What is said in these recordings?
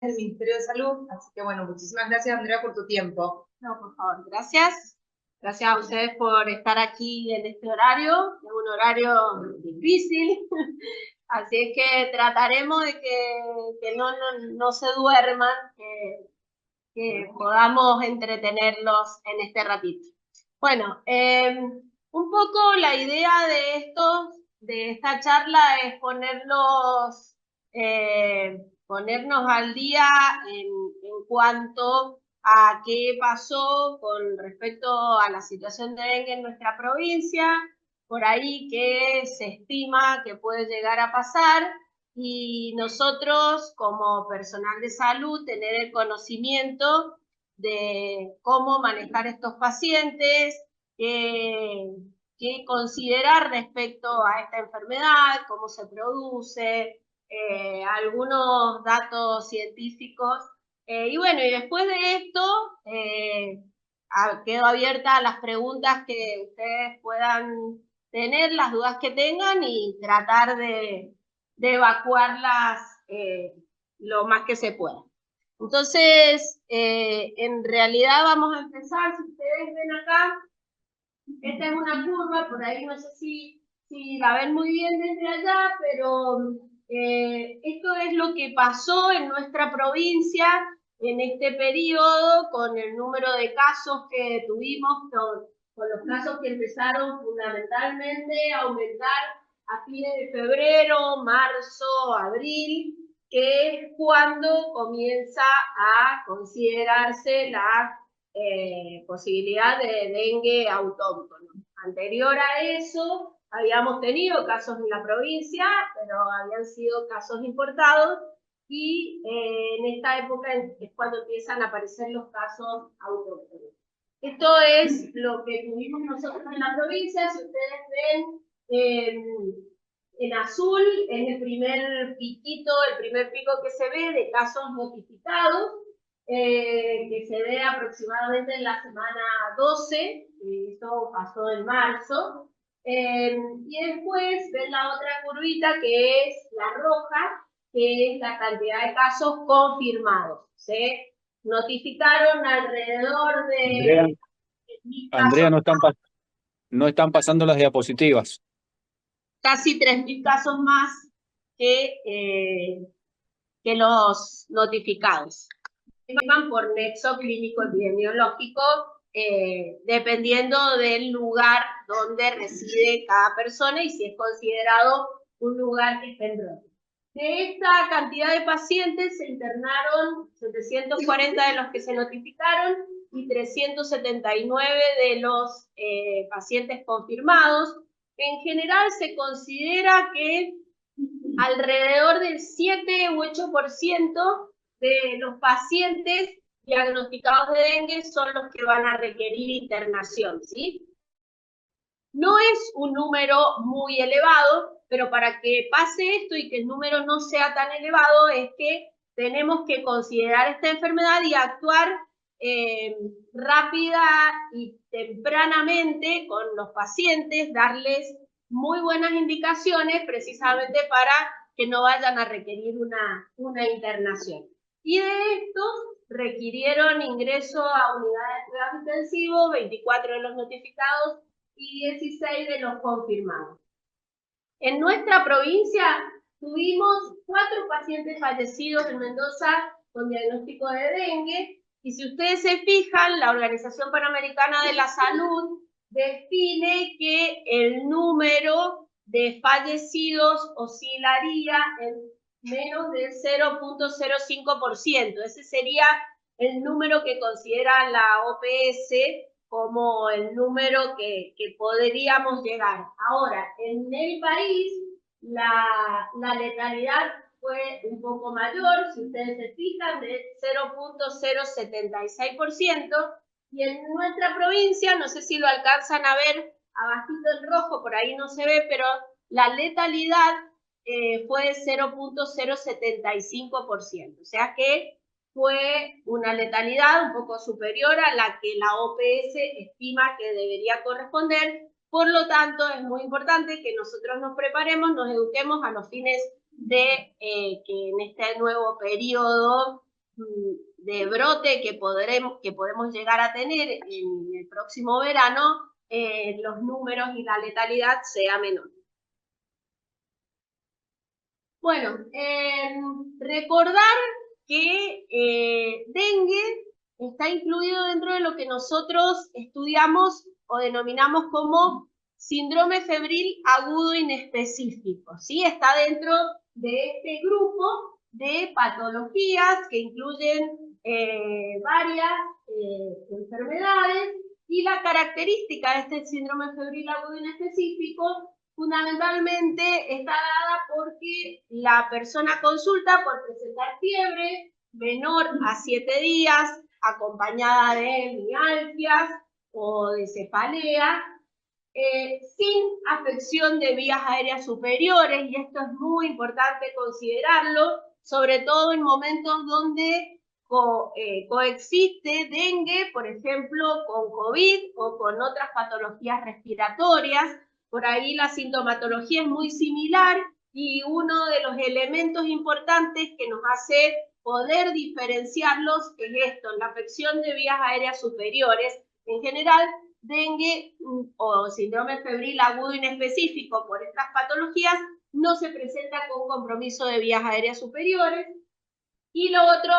del Ministerio de Salud. Así que bueno, muchísimas gracias, Andrea, por tu tiempo. No, por favor, gracias. Gracias a ustedes por estar aquí en este horario. Es un horario difícil, así es que trataremos de que no se duerman, que podamos entretenerlos en este ratito. Bueno, un poco la idea de esta charla es ponernos al día en cuanto a qué pasó con respecto a la situación de dengue en nuestra provincia, por ahí qué se estima que puede llegar a pasar, y nosotros como personal de salud tener el conocimiento de cómo manejar estos pacientes, qué considerar respecto a esta enfermedad, cómo se produce, algunos datos científicos. Y bueno, y después de esto, quedo abierta a las preguntas que ustedes puedan tener, las dudas que tengan, y tratar de evacuarlas lo más que se pueda. Entonces, en realidad vamos a empezar. Si ustedes ven acá, esta es una curva, por ahí no sé si la ven muy bien desde allá, pero esto es lo que pasó en nuestra provincia en este periodo, con el número de casos que tuvimos, con los casos que empezaron fundamentalmente a aumentar a fines de febrero, marzo, abril, que es cuando comienza a considerarse la posibilidad de dengue autóctono. Anterior a eso, habíamos tenido casos en la provincia, pero habían sido casos importados, y en esta época es cuando empiezan a aparecer los casos autóctonos. Esto es lo que tuvimos nosotros en la provincia. Si ustedes ven en azul, es el primer piquito, el primer pico que se ve de casos notificados, que se ve aproximadamente en la semana 12, esto pasó en marzo, y después ven la otra curvita que es la roja, que es la cantidad de casos confirmados. Se notificaron alrededor Andrea, de 1000 Andrea, casos, no están pasando las diapositivas. casi 3000 casos más que los notificados. Van por nexo clínico epidemiológico, dependiendo del lugar donde reside cada persona y si es considerado un lugar que está en brote. De esta cantidad de pacientes se internaron 740 de los que se notificaron y 379 de los pacientes confirmados. En general se considera que alrededor del 7 u 8% de los pacientes diagnosticados de dengue son los que van a requerir internación, ¿sí? No es un número muy elevado, pero para que pase esto y que el número no sea tan elevado es que tenemos que considerar esta enfermedad y actuar rápida y tempranamente con los pacientes, darles muy buenas indicaciones precisamente para que no vayan a requerir una internación. Y de estos requirieron ingreso a unidades de cuidado intensivo, 24 de los notificados y 16 de los confirmados. En nuestra provincia tuvimos 4 pacientes fallecidos en Mendoza con diagnóstico de dengue, y si ustedes se fijan, la Organización Panamericana de la Salud define que el número de fallecidos oscilaría en menos del 0.05%. Ese sería el número que considera la OPS como el número que podríamos llegar. Ahora, en el país, la letalidad fue un poco mayor, si ustedes se fijan, de 0.076%, y en nuestra provincia, no sé si lo alcanzan a ver, abajito en rojo, por ahí no se ve, pero la letalidad fue de 0.075%, o sea que fue una letalidad un poco superior a la que la OPS estima que debería corresponder. Por lo tanto, es muy importante que nosotros nos preparemos, nos eduquemos a los fines de que en este nuevo periodo de brote que podemos llegar a tener en el próximo verano, los números y la letalidad sea menor. Bueno, recordar que dengue está incluido dentro de lo que nosotros estudiamos o denominamos como síndrome febril agudo inespecífico, ¿sí? Está dentro de este grupo de patologías que incluyen varias enfermedades, y la característica de este síndrome febril agudo inespecífico fundamentalmente está dada porque la persona consulta por presentar fiebre menor a 7 días, acompañada de mialgias o de cefalea, sin afección de vías aéreas superiores, y esto es muy importante considerarlo, sobre todo en momentos donde coexiste dengue, por ejemplo, con COVID o con otras patologías respiratorias. Por ahí la sintomatología es muy similar, y uno de los elementos importantes que nos hace poder diferenciarlos es esto, la afección de vías aéreas superiores. En general, dengue o síndrome febril agudo inespecífico por estas patologías no se presenta con compromiso de vías aéreas superiores, y lo otro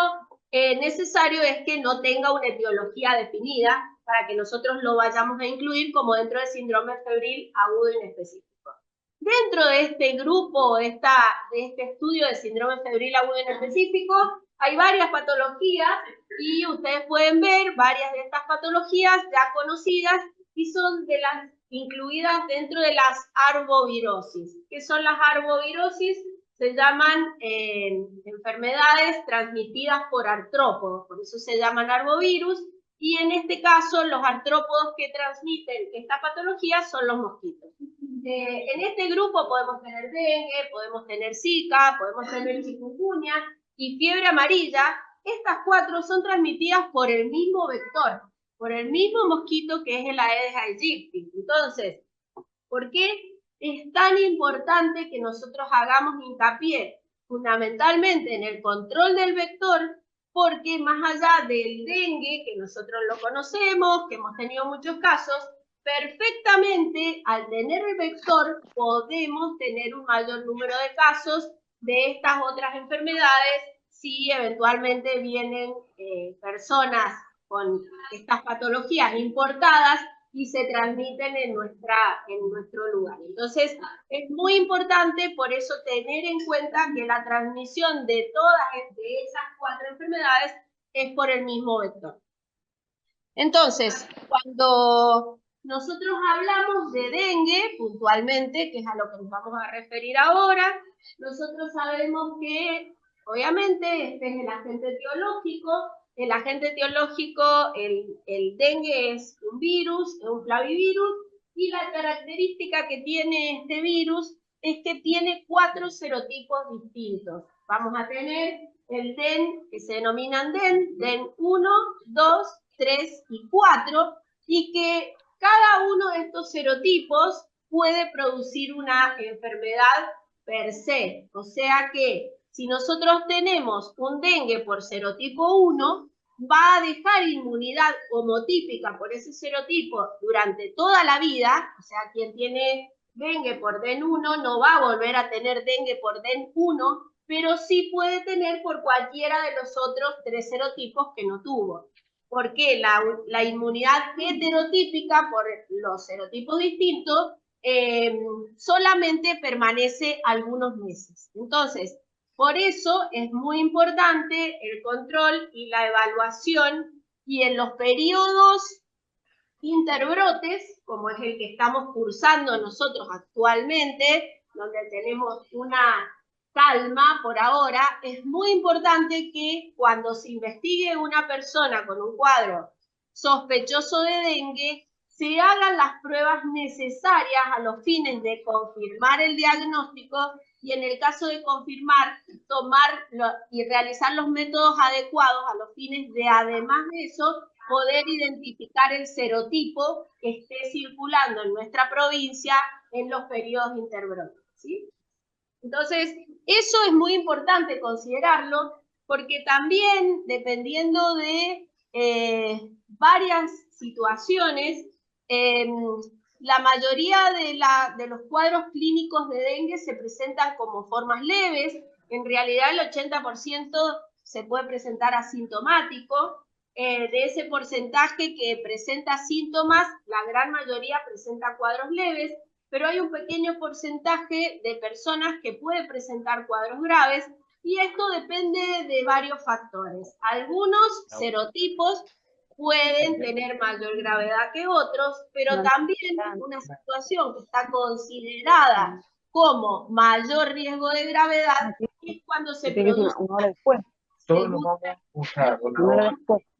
necesario es que no tenga una etiología definida para que nosotros lo vayamos a incluir como dentro del síndrome febril agudo inespecífico. Dentro de este grupo, de este estudio de síndrome febril agudo inespecífico, hay varias patologías, y ustedes pueden ver varias de estas patologías ya conocidas y son de las incluidas dentro de las arbovirosis. ¿Qué son las arbovirosis? Se llaman enfermedades transmitidas por artrópodos, por eso se llaman arbovirus, y en este caso los artrópodos que transmiten esta patología son los mosquitos. En este grupo podemos tener dengue, podemos tener zika, podemos tener chikungunya y fiebre amarilla. Estas 4 son transmitidas por el mismo vector, por el mismo mosquito que es el Aedes aegypti. Entonces, ¿por qué es tan importante que nosotros hagamos hincapié fundamentalmente en el control del vector? Porque más allá del dengue, que nosotros lo conocemos, que hemos tenido muchos casos, perfectamente al tener el vector podemos tener un mayor número de casos de estas otras enfermedades si eventualmente vienen personas con estas patologías importadas y se transmiten en nuestro lugar. Entonces, es muy importante por eso tener en cuenta que la transmisión de todas de esas 4 enfermedades es por el mismo vector. Entonces, cuando nosotros hablamos de dengue, puntualmente, que es a lo que nos vamos a referir ahora, nosotros sabemos que, obviamente, este es el agente etiológico. El agente etiológico, el dengue es un virus, es un flavivirus, y la característica que tiene este virus es que tiene 4 serotipos distintos. Vamos a tener el DEN, que se denominan DEN 1, 2, 3 y 4, y que cada uno de estos serotipos puede producir una enfermedad per se. O sea que si nosotros tenemos un dengue por serotipo 1, va a dejar inmunidad homotípica por ese serotipo durante toda la vida. O sea, quien tiene dengue por DEN 1 no va a volver a tener dengue por DEN 1, pero sí puede tener por cualquiera de los otros 3 serotipos que no tuvo. Porque la inmunidad heterotípica por los serotipos distintos solamente permanece algunos meses. Entonces, por eso es muy importante el control y la evaluación, y en los periodos interbrotes, como es el que estamos cursando nosotros actualmente, donde tenemos una calma por ahora, es muy importante que cuando se investigue una persona con un cuadro sospechoso de dengue, se hagan las pruebas necesarias a los fines de confirmar el diagnóstico, y en el caso de confirmar, tomar y realizar los métodos adecuados a los fines de, además de eso, poder identificar el serotipo que esté circulando en nuestra provincia en los periodos interbrotes, ¿sí? Entonces, eso es muy importante considerarlo, porque también, dependiendo de varias situaciones, la mayoría de los cuadros clínicos de dengue se presentan como formas leves. En realidad el 80% se puede presentar asintomático. De ese porcentaje que presenta síntomas, la gran mayoría presenta cuadros leves, pero hay un pequeño porcentaje de personas que puede presentar cuadros graves, y esto depende de varios factores. Algunos serotipos pueden tener mayor gravedad que otros, pero también una situación que está considerada como mayor riesgo de gravedad es cuando se produce una hora después. Todos nos vamos a usar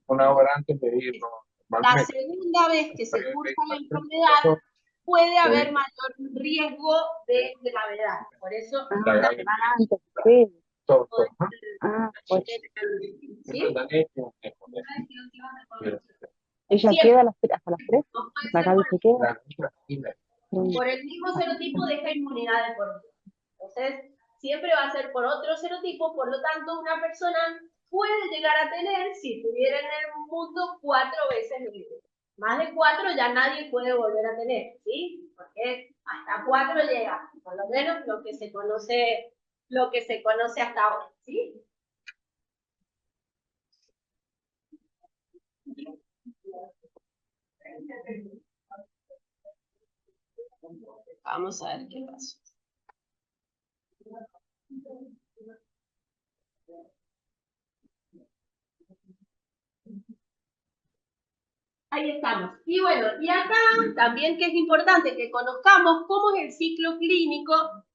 una hora antes de irnos. La segunda vez que se cursa la enfermedad puede haber mayor riesgo de gravedad. Por eso ¿sí? Ella queda hasta las 3. La Gaby se queda. Por el mismo serotipo deja inmunidad de por vida. Entonces, siempre va a ser por otro serotipo, por lo tanto, una persona puede llegar a tener, si estuviera en el mundo, 4 veces el virus. Más de 4 ya nadie puede volver a tener, ¿sí? Porque hasta 4 llega, por lo menos lo que se conoce hasta ahora, ¿sí? Vamos a ver qué pasa. Ahí estamos. Y bueno, y acá también que es importante que conozcamos cómo es el ciclo clínico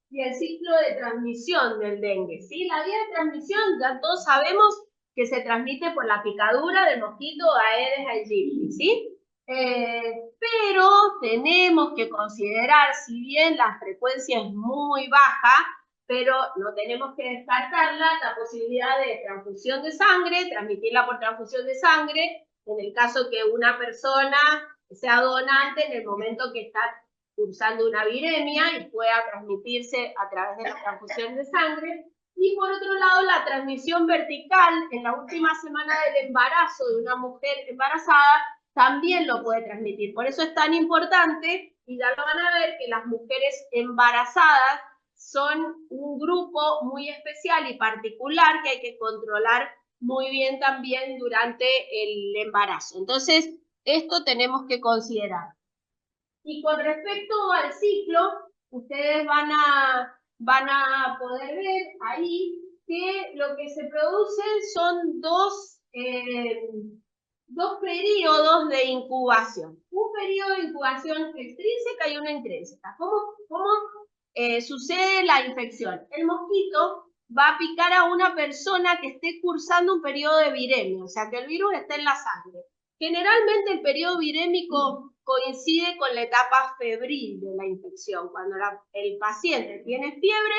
y el ciclo de transmisión del dengue, ¿sí? La vía de transmisión ya todos sabemos que se transmite por la picadura del mosquito Aedes aegypti, ¿sí? Pero tenemos que considerar, si bien la frecuencia es muy baja, pero no tenemos que descartarla, la posibilidad de transfusión de sangre, transmitirla por transfusión de sangre, en el caso que una persona sea donante en el momento que está cursando una viremia y pueda transmitirse a través de la transfusión de sangre. Y por otro lado, la transmisión vertical en la última semana del embarazo de una mujer embarazada también lo puede transmitir. Por eso es tan importante, y ya lo van a ver, que las mujeres embarazadas son un grupo muy especial y particular que hay que controlar muy bien también durante el embarazo. Entonces, esto tenemos que considerar. Y con respecto al ciclo, ustedes van a poder ver ahí que lo que se producen son dos periodos de incubación. Un periodo de incubación extrínseca y una intrínseca. ¿Cómo sucede la infección? El mosquito va a picar a una persona que esté cursando un periodo de viremia, o sea, que el virus esté en la sangre. Generalmente el periodo virémico coincide con la etapa febril de la infección. Cuando el paciente tiene fiebre,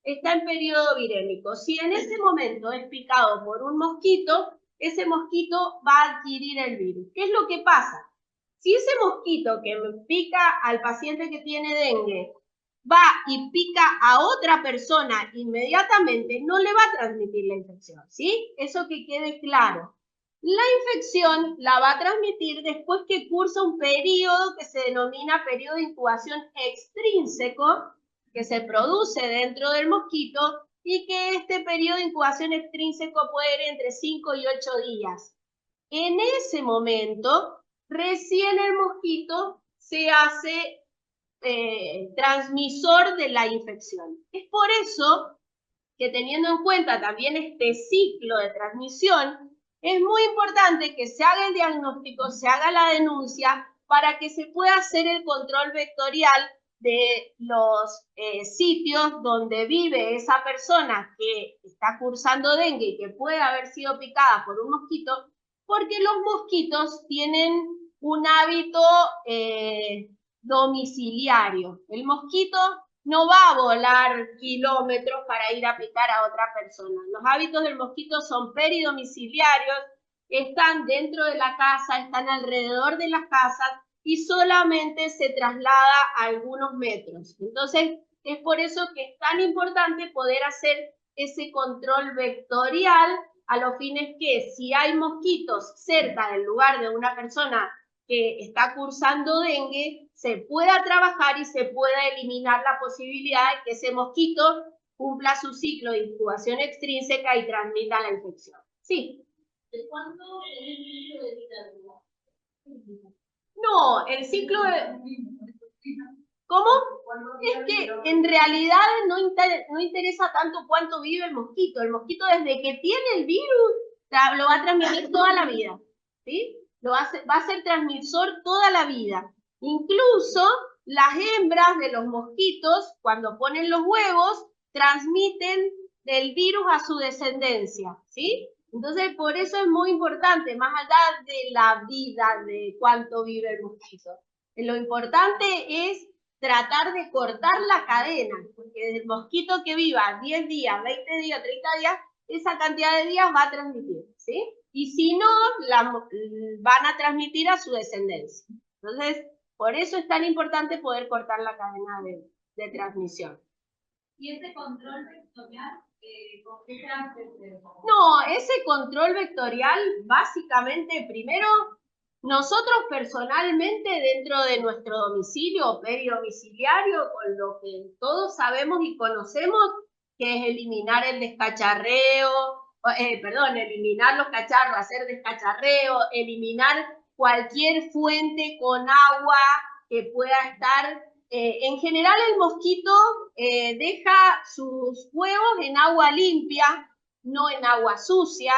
está en periodo virémico. Si en ese momento es picado por un mosquito, ese mosquito va a adquirir el virus. ¿Qué es lo que pasa? Si ese mosquito que pica al paciente que tiene dengue va y pica a otra persona inmediatamente, no le va a transmitir la infección, ¿sí? Eso que quede claro. La infección la va a transmitir después que cursa un periodo que se denomina periodo de incubación extrínseco, que se produce dentro del mosquito, y que este periodo de incubación extrínseco puede ir entre 5 y 8 días. En ese momento, recién el mosquito se hace transmisor de la infección. Es por eso que, teniendo en cuenta también este ciclo de transmisión, es muy importante que se haga el diagnóstico, se haga la denuncia, para que se pueda hacer el control vectorial de los sitios donde vive esa persona que está cursando dengue y que puede haber sido picada por un mosquito, porque los mosquitos tienen un hábito domiciliario. El mosquito no va a volar kilómetros para ir a picar a otra persona. Los hábitos del mosquito son peridomiciliarios, están dentro de la casa, están alrededor de las casas y solamente se traslada a algunos metros. Entonces, es por eso que es tan importante poder hacer ese control vectorial a los fines que si hay mosquitos cerca del lugar de una persona que está cursando dengue, se pueda trabajar y se pueda eliminar la posibilidad de que ese mosquito cumpla su ciclo de incubación extrínseca y transmita la infección. Sí. ¿De cuándo es el ciclo de vida? No, el ciclo de... ¿Cómo? Es que en realidad no interesa tanto cuánto vive el mosquito. El mosquito desde que tiene el virus lo va a transmitir toda la vida, ¿sí? Va a ser transmisor toda la vida. Incluso las hembras de los mosquitos, cuando ponen los huevos, transmiten el virus a su descendencia, ¿sí? Entonces, por eso es muy importante, más allá de la vida, de cuánto vive el mosquito. Lo importante es tratar de cortar la cadena, porque del mosquito que viva 10 días, 20 días, 30 días, esa cantidad de días va a transmitir, ¿sí? Y si no, van a transmitir a su descendencia. Entonces, por eso es tan importante poder cortar la cadena de transmisión. ¿Y ese control vectorial, con qué se hace? No, ese control vectorial, básicamente, primero, nosotros personalmente dentro de nuestro domicilio peridomiciliario, con lo que todos sabemos y conocemos, que es eliminar el descacharreo, eliminar los cacharros, hacer descacharreo, eliminar cualquier fuente con agua que pueda estar. En general el mosquito deja sus huevos en agua limpia, no en agua sucia.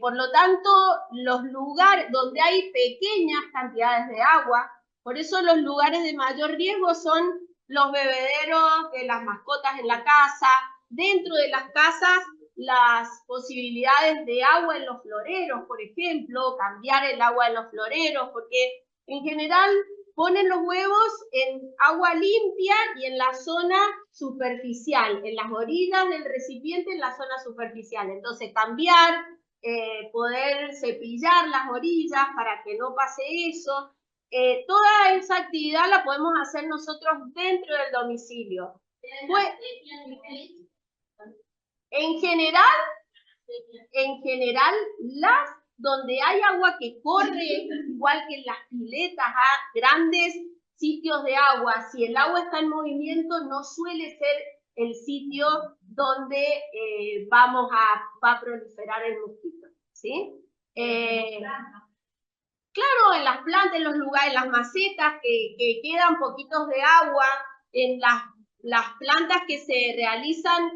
Por lo tanto, los lugares donde hay pequeñas cantidades de agua, por eso los lugares de mayor riesgo son los bebederos de las mascotas en la casa, dentro de las casas, las posibilidades de agua en los floreros, por ejemplo, cambiar el agua en los floreros, porque en general ponen los huevos en agua limpia y en la zona superficial, en las orillas del recipiente, en la zona superficial. Entonces, cambiar, poder cepillar las orillas para que no pase eso. Toda esa actividad la podemos hacer nosotros dentro del domicilio. Pues, en general, donde hay agua que corre, igual que en las piletas, grandes sitios de agua, si el agua está en movimiento, no suele ser el sitio donde va a proliferar el mosquito, ¿sí? Claro, en las plantas, en los lugares, en las macetas que quedan poquitos de agua, en las plantas que se realizan,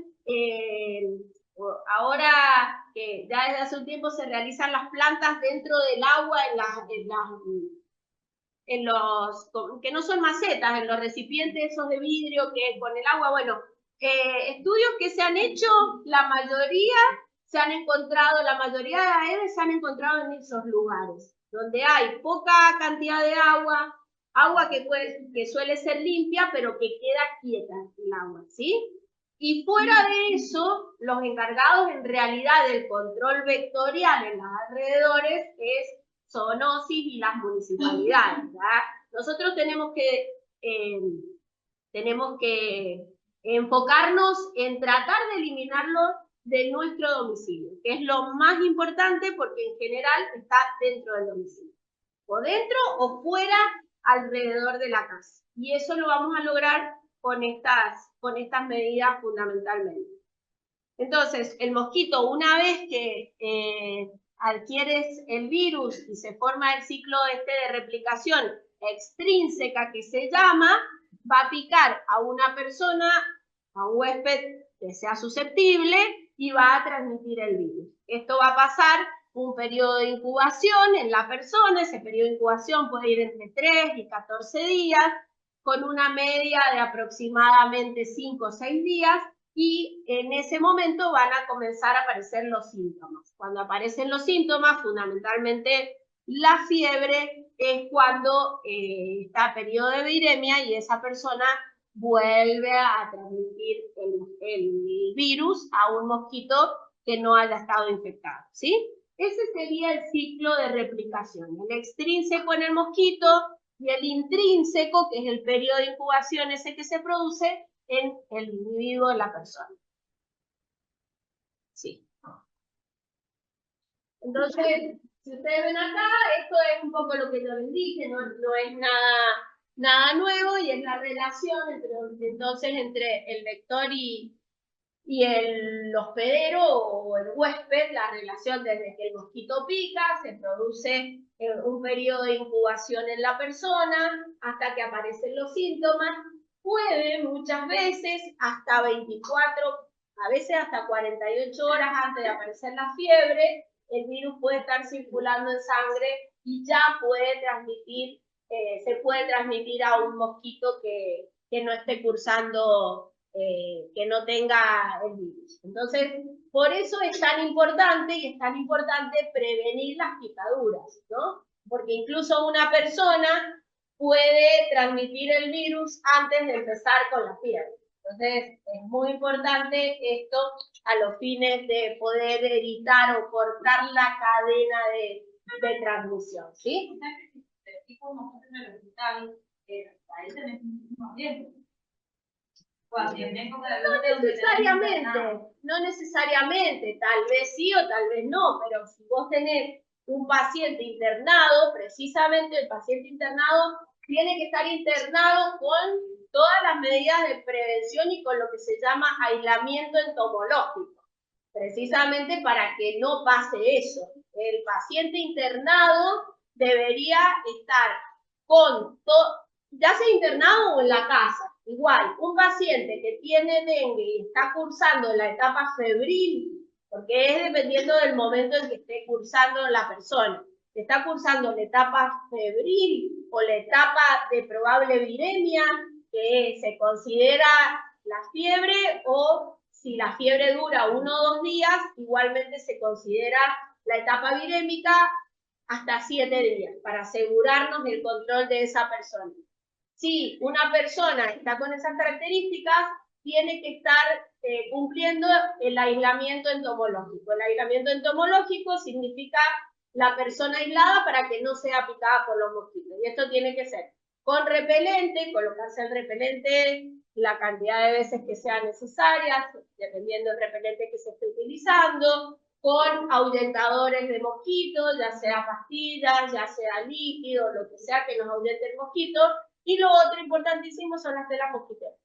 ahora que ya desde hace un tiempo se realizan las plantas dentro del agua, en los, que no son macetas, en los recipientes esos de vidrio que con el agua, bueno, estudios que se han hecho, la mayoría de Aedes se han encontrado en esos lugares, donde hay poca cantidad de agua que suele ser limpia, pero que queda quieta el agua, ¿sí? Y fuera de eso, los encargados en realidad del control vectorial en los alrededores son OSIS y las municipalidades, ¿verdad? Nosotros tenemos que enfocarnos en tratar de eliminarlo de nuestro domicilio, que es lo más importante porque en general está dentro del domicilio, o dentro o fuera alrededor de la casa. Y eso lo vamos a lograr con estas medidas fundamentalmente. Entonces, el mosquito, una vez que adquieres el virus y se forma el ciclo de replicación extrínseca que se llama, va a picar a una persona, a un huésped que sea susceptible y va a transmitir el virus. Esto va a pasar un periodo de incubación en la persona, ese periodo de incubación puede ir entre 3 y 14 días, con una media de aproximadamente 5 o 6 días, y en ese momento van a comenzar a aparecer los síntomas. Cuando aparecen los síntomas, fundamentalmente la fiebre, es cuando está periodo de viremia y esa persona vuelve a transmitir el virus a un mosquito que no haya estado infectado, ¿sí? Ese sería el ciclo de replicación, el extrínseco en el mosquito y el intrínseco, que es el periodo de incubación ese que se produce en el individuo de la persona. Sí. Entonces, si ustedes ven acá, esto es un poco lo que yo les dije, no es nada nuevo, y es la relación entre el vector y el hospedero o el huésped, la relación desde que el mosquito pica, se produce un periodo de incubación en la persona hasta que aparecen los síntomas. Puede muchas veces hasta 24, a veces hasta 48 horas antes de aparecer la fiebre, el virus puede estar circulando en sangre y ya puede transmitir, se puede transmitir a un mosquito que no esté cursando, que no tenga el virus. Entonces, por eso es tan importante, y es tan importante prevenir las picaduras, ¿no? Porque incluso una persona puede transmitir el virus antes de empezar con la fiebre. Entonces, es muy importante esto a los fines de poder evitar o cortar la cadena de transmisión, ¿sí? No necesariamente, tal vez sí o tal vez no, pero si vos tenés un paciente internado, precisamente el paciente internado tiene que estar internado con todas las medidas de prevención y con lo que se llama aislamiento entomológico, precisamente para que no pase eso. El paciente internado debería estar con todo, ya sea internado o en la casa. Igual, un paciente que tiene dengue y está cursando la etapa febril, porque es dependiendo del momento en que esté cursando la persona, si está cursando la etapa febril o la etapa de probable viremia, que se considera la fiebre, o si la fiebre dura 1 o 2 días, igualmente se considera la etapa virémica hasta 7 días, para asegurarnos del control de esa persona. Si una persona está con esas características, tiene que estar cumpliendo el aislamiento entomológico. El aislamiento entomológico significa la persona aislada para que no sea picada por los mosquitos. Y esto tiene que ser con repelente, colocarse el repelente la cantidad de veces que sea necesaria, dependiendo del repelente que se esté utilizando, con ahuyentadores de mosquitos, ya sea pastillas, ya sea líquido, lo que sea que nos ahuyente el mosquito. Y lo otro importantísimo son las telas mosquiteras,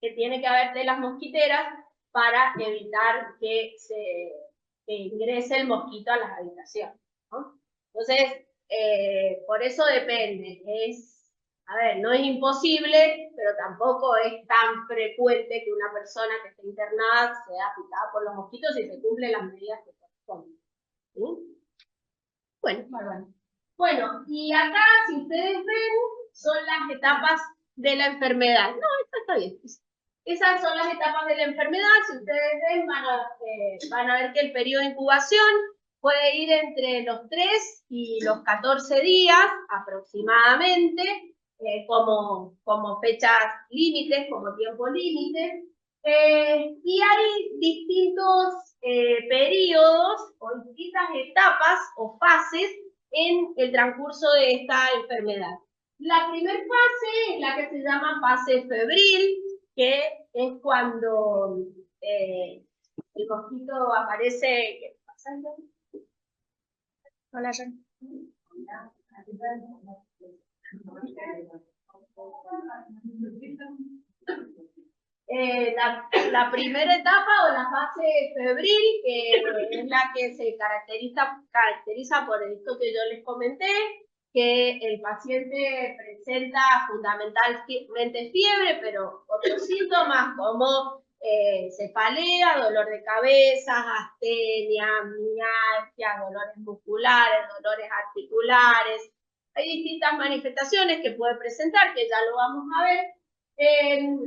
que tiene que haber telas mosquiteras para evitar que ingrese el mosquito a las habitaciones, ¿no? Entonces, por eso depende. A ver, no es imposible, pero tampoco es tan frecuente que una persona que esté internada sea picada por los mosquitos si se cumplen las medidas que corresponden, ¿sí? Bueno, y acá, si ustedes ven, son las etapas de la enfermedad. No, esto está bien. Esas son las etapas de la enfermedad. Si ustedes ven, van a ver que el periodo de incubación puede ir entre los 3 y los 14 días aproximadamente, como fechas límites, como tiempo límite. Y hay distintos periodos o distintas etapas o fases en el transcurso de esta enfermedad. La primera fase es la que se llama fase febril, que es cuando el mosquito aparece. ¿Qué pasa? Hola, Jan. La primera etapa o la fase febril, que es la que se caracteriza por esto que yo les comenté, que el paciente presenta fundamentalmente fiebre, pero otros síntomas como cefalea, dolor de cabeza, astenia, mialgia, dolores musculares, dolores articulares. Hay distintas manifestaciones que puede presentar, que ya lo vamos a ver.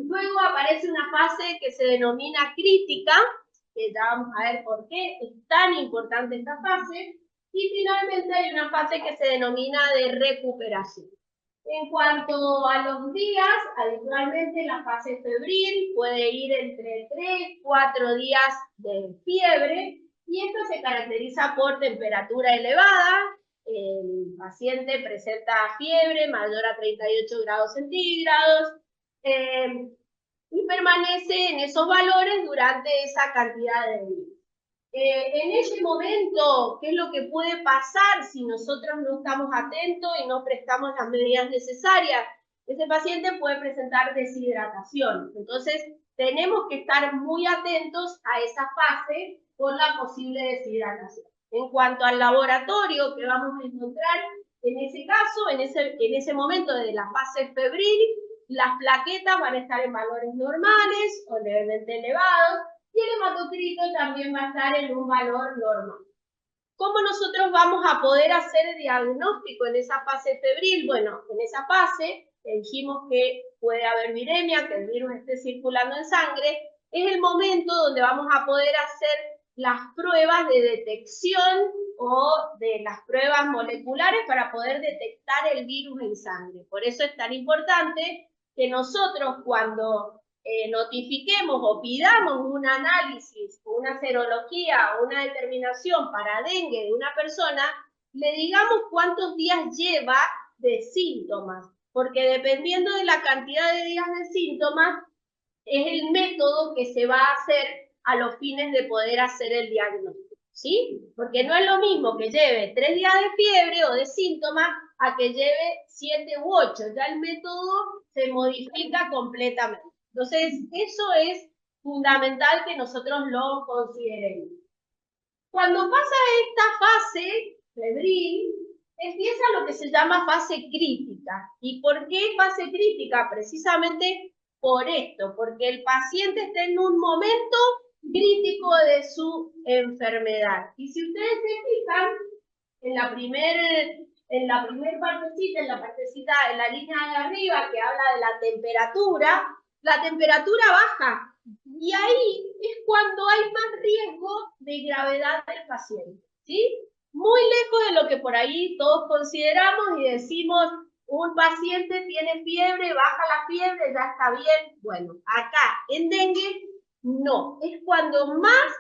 Luego aparece una fase que se denomina crítica, que ya vamos a ver por qué es tan importante esta fase. Y finalmente hay una fase que se denomina de recuperación. En cuanto a los días, habitualmente la fase febril puede ir entre 3 y 4 días de fiebre, y esto se caracteriza por temperatura elevada. El paciente presenta fiebre mayor a 38 grados centígrados, y permanece en esos valores durante esa cantidad de días. En ese momento, ¿qué es lo que puede pasar si nosotros no estamos atentos y no prestamos las medidas necesarias? Ese paciente puede presentar deshidratación. Entonces, tenemos que estar muy atentos a esa fase por la posible deshidratación. En cuanto al laboratorio que vamos a encontrar, en ese caso, en ese momento de la fase febril, las plaquetas van a estar en valores normales o levemente elevados, y el hematocrito también va a estar en un valor normal. ¿Cómo nosotros vamos a poder hacer el diagnóstico en esa fase febril? Bueno, en esa fase dijimos que puede haber viremia, que el virus esté circulando en sangre. Es el momento donde vamos a poder hacer las pruebas de detección o de las pruebas moleculares para poder detectar el virus en sangre. Por eso es tan importante que nosotros cuando notifiquemos o pidamos un análisis, una serología o una determinación para dengue de una persona, le digamos cuántos días lleva de síntomas, porque dependiendo de la cantidad de días de síntomas, es el método que se va a hacer a los fines de poder hacer el diagnóstico, ¿sí? Porque no es lo mismo que lleve 3 días de fiebre o de síntomas a que lleve 7 u 8, ya el método se modifica completamente. Entonces, eso es fundamental que nosotros lo consideremos. Cuando pasa esta fase febril, empieza lo que se llama fase crítica. ¿Y por qué fase crítica? Precisamente por esto, porque el paciente está en un momento crítico de su enfermedad. Y si ustedes se fijan, en la primer partecita, en la línea de arriba que habla de la temperatura baja. Y ahí es cuando hay más riesgo de gravedad del paciente, ¿sí? Muy lejos de lo que por ahí todos consideramos y decimos, un paciente tiene fiebre, baja la fiebre, ya está bien. Bueno, acá en dengue, no. Es cuando más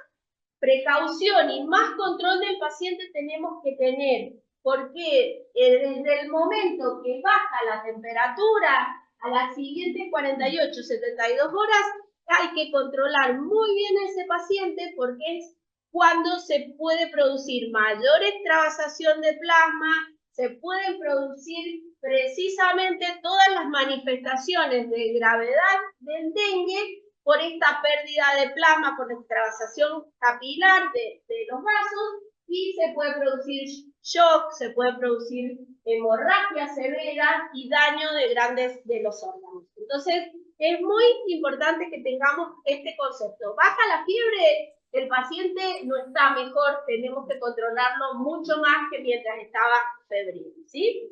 precaución y más control del paciente tenemos que tener, porque desde el momento que baja la temperatura a las siguientes 48, 72 horas, hay que controlar muy bien a ese paciente porque es cuando se puede producir mayor extravasación de plasma, se pueden producir precisamente todas las manifestaciones de gravedad del dengue por esta pérdida de plasma, por la extravasación capilar de los vasos, y se puede producir shock, se puede producir hemorragia severa y daño de grandes de los órganos. Entonces, es muy importante que tengamos este concepto. Baja la fiebre, el paciente no está mejor, tenemos que controlarlo mucho más que mientras estaba febril, ¿sí?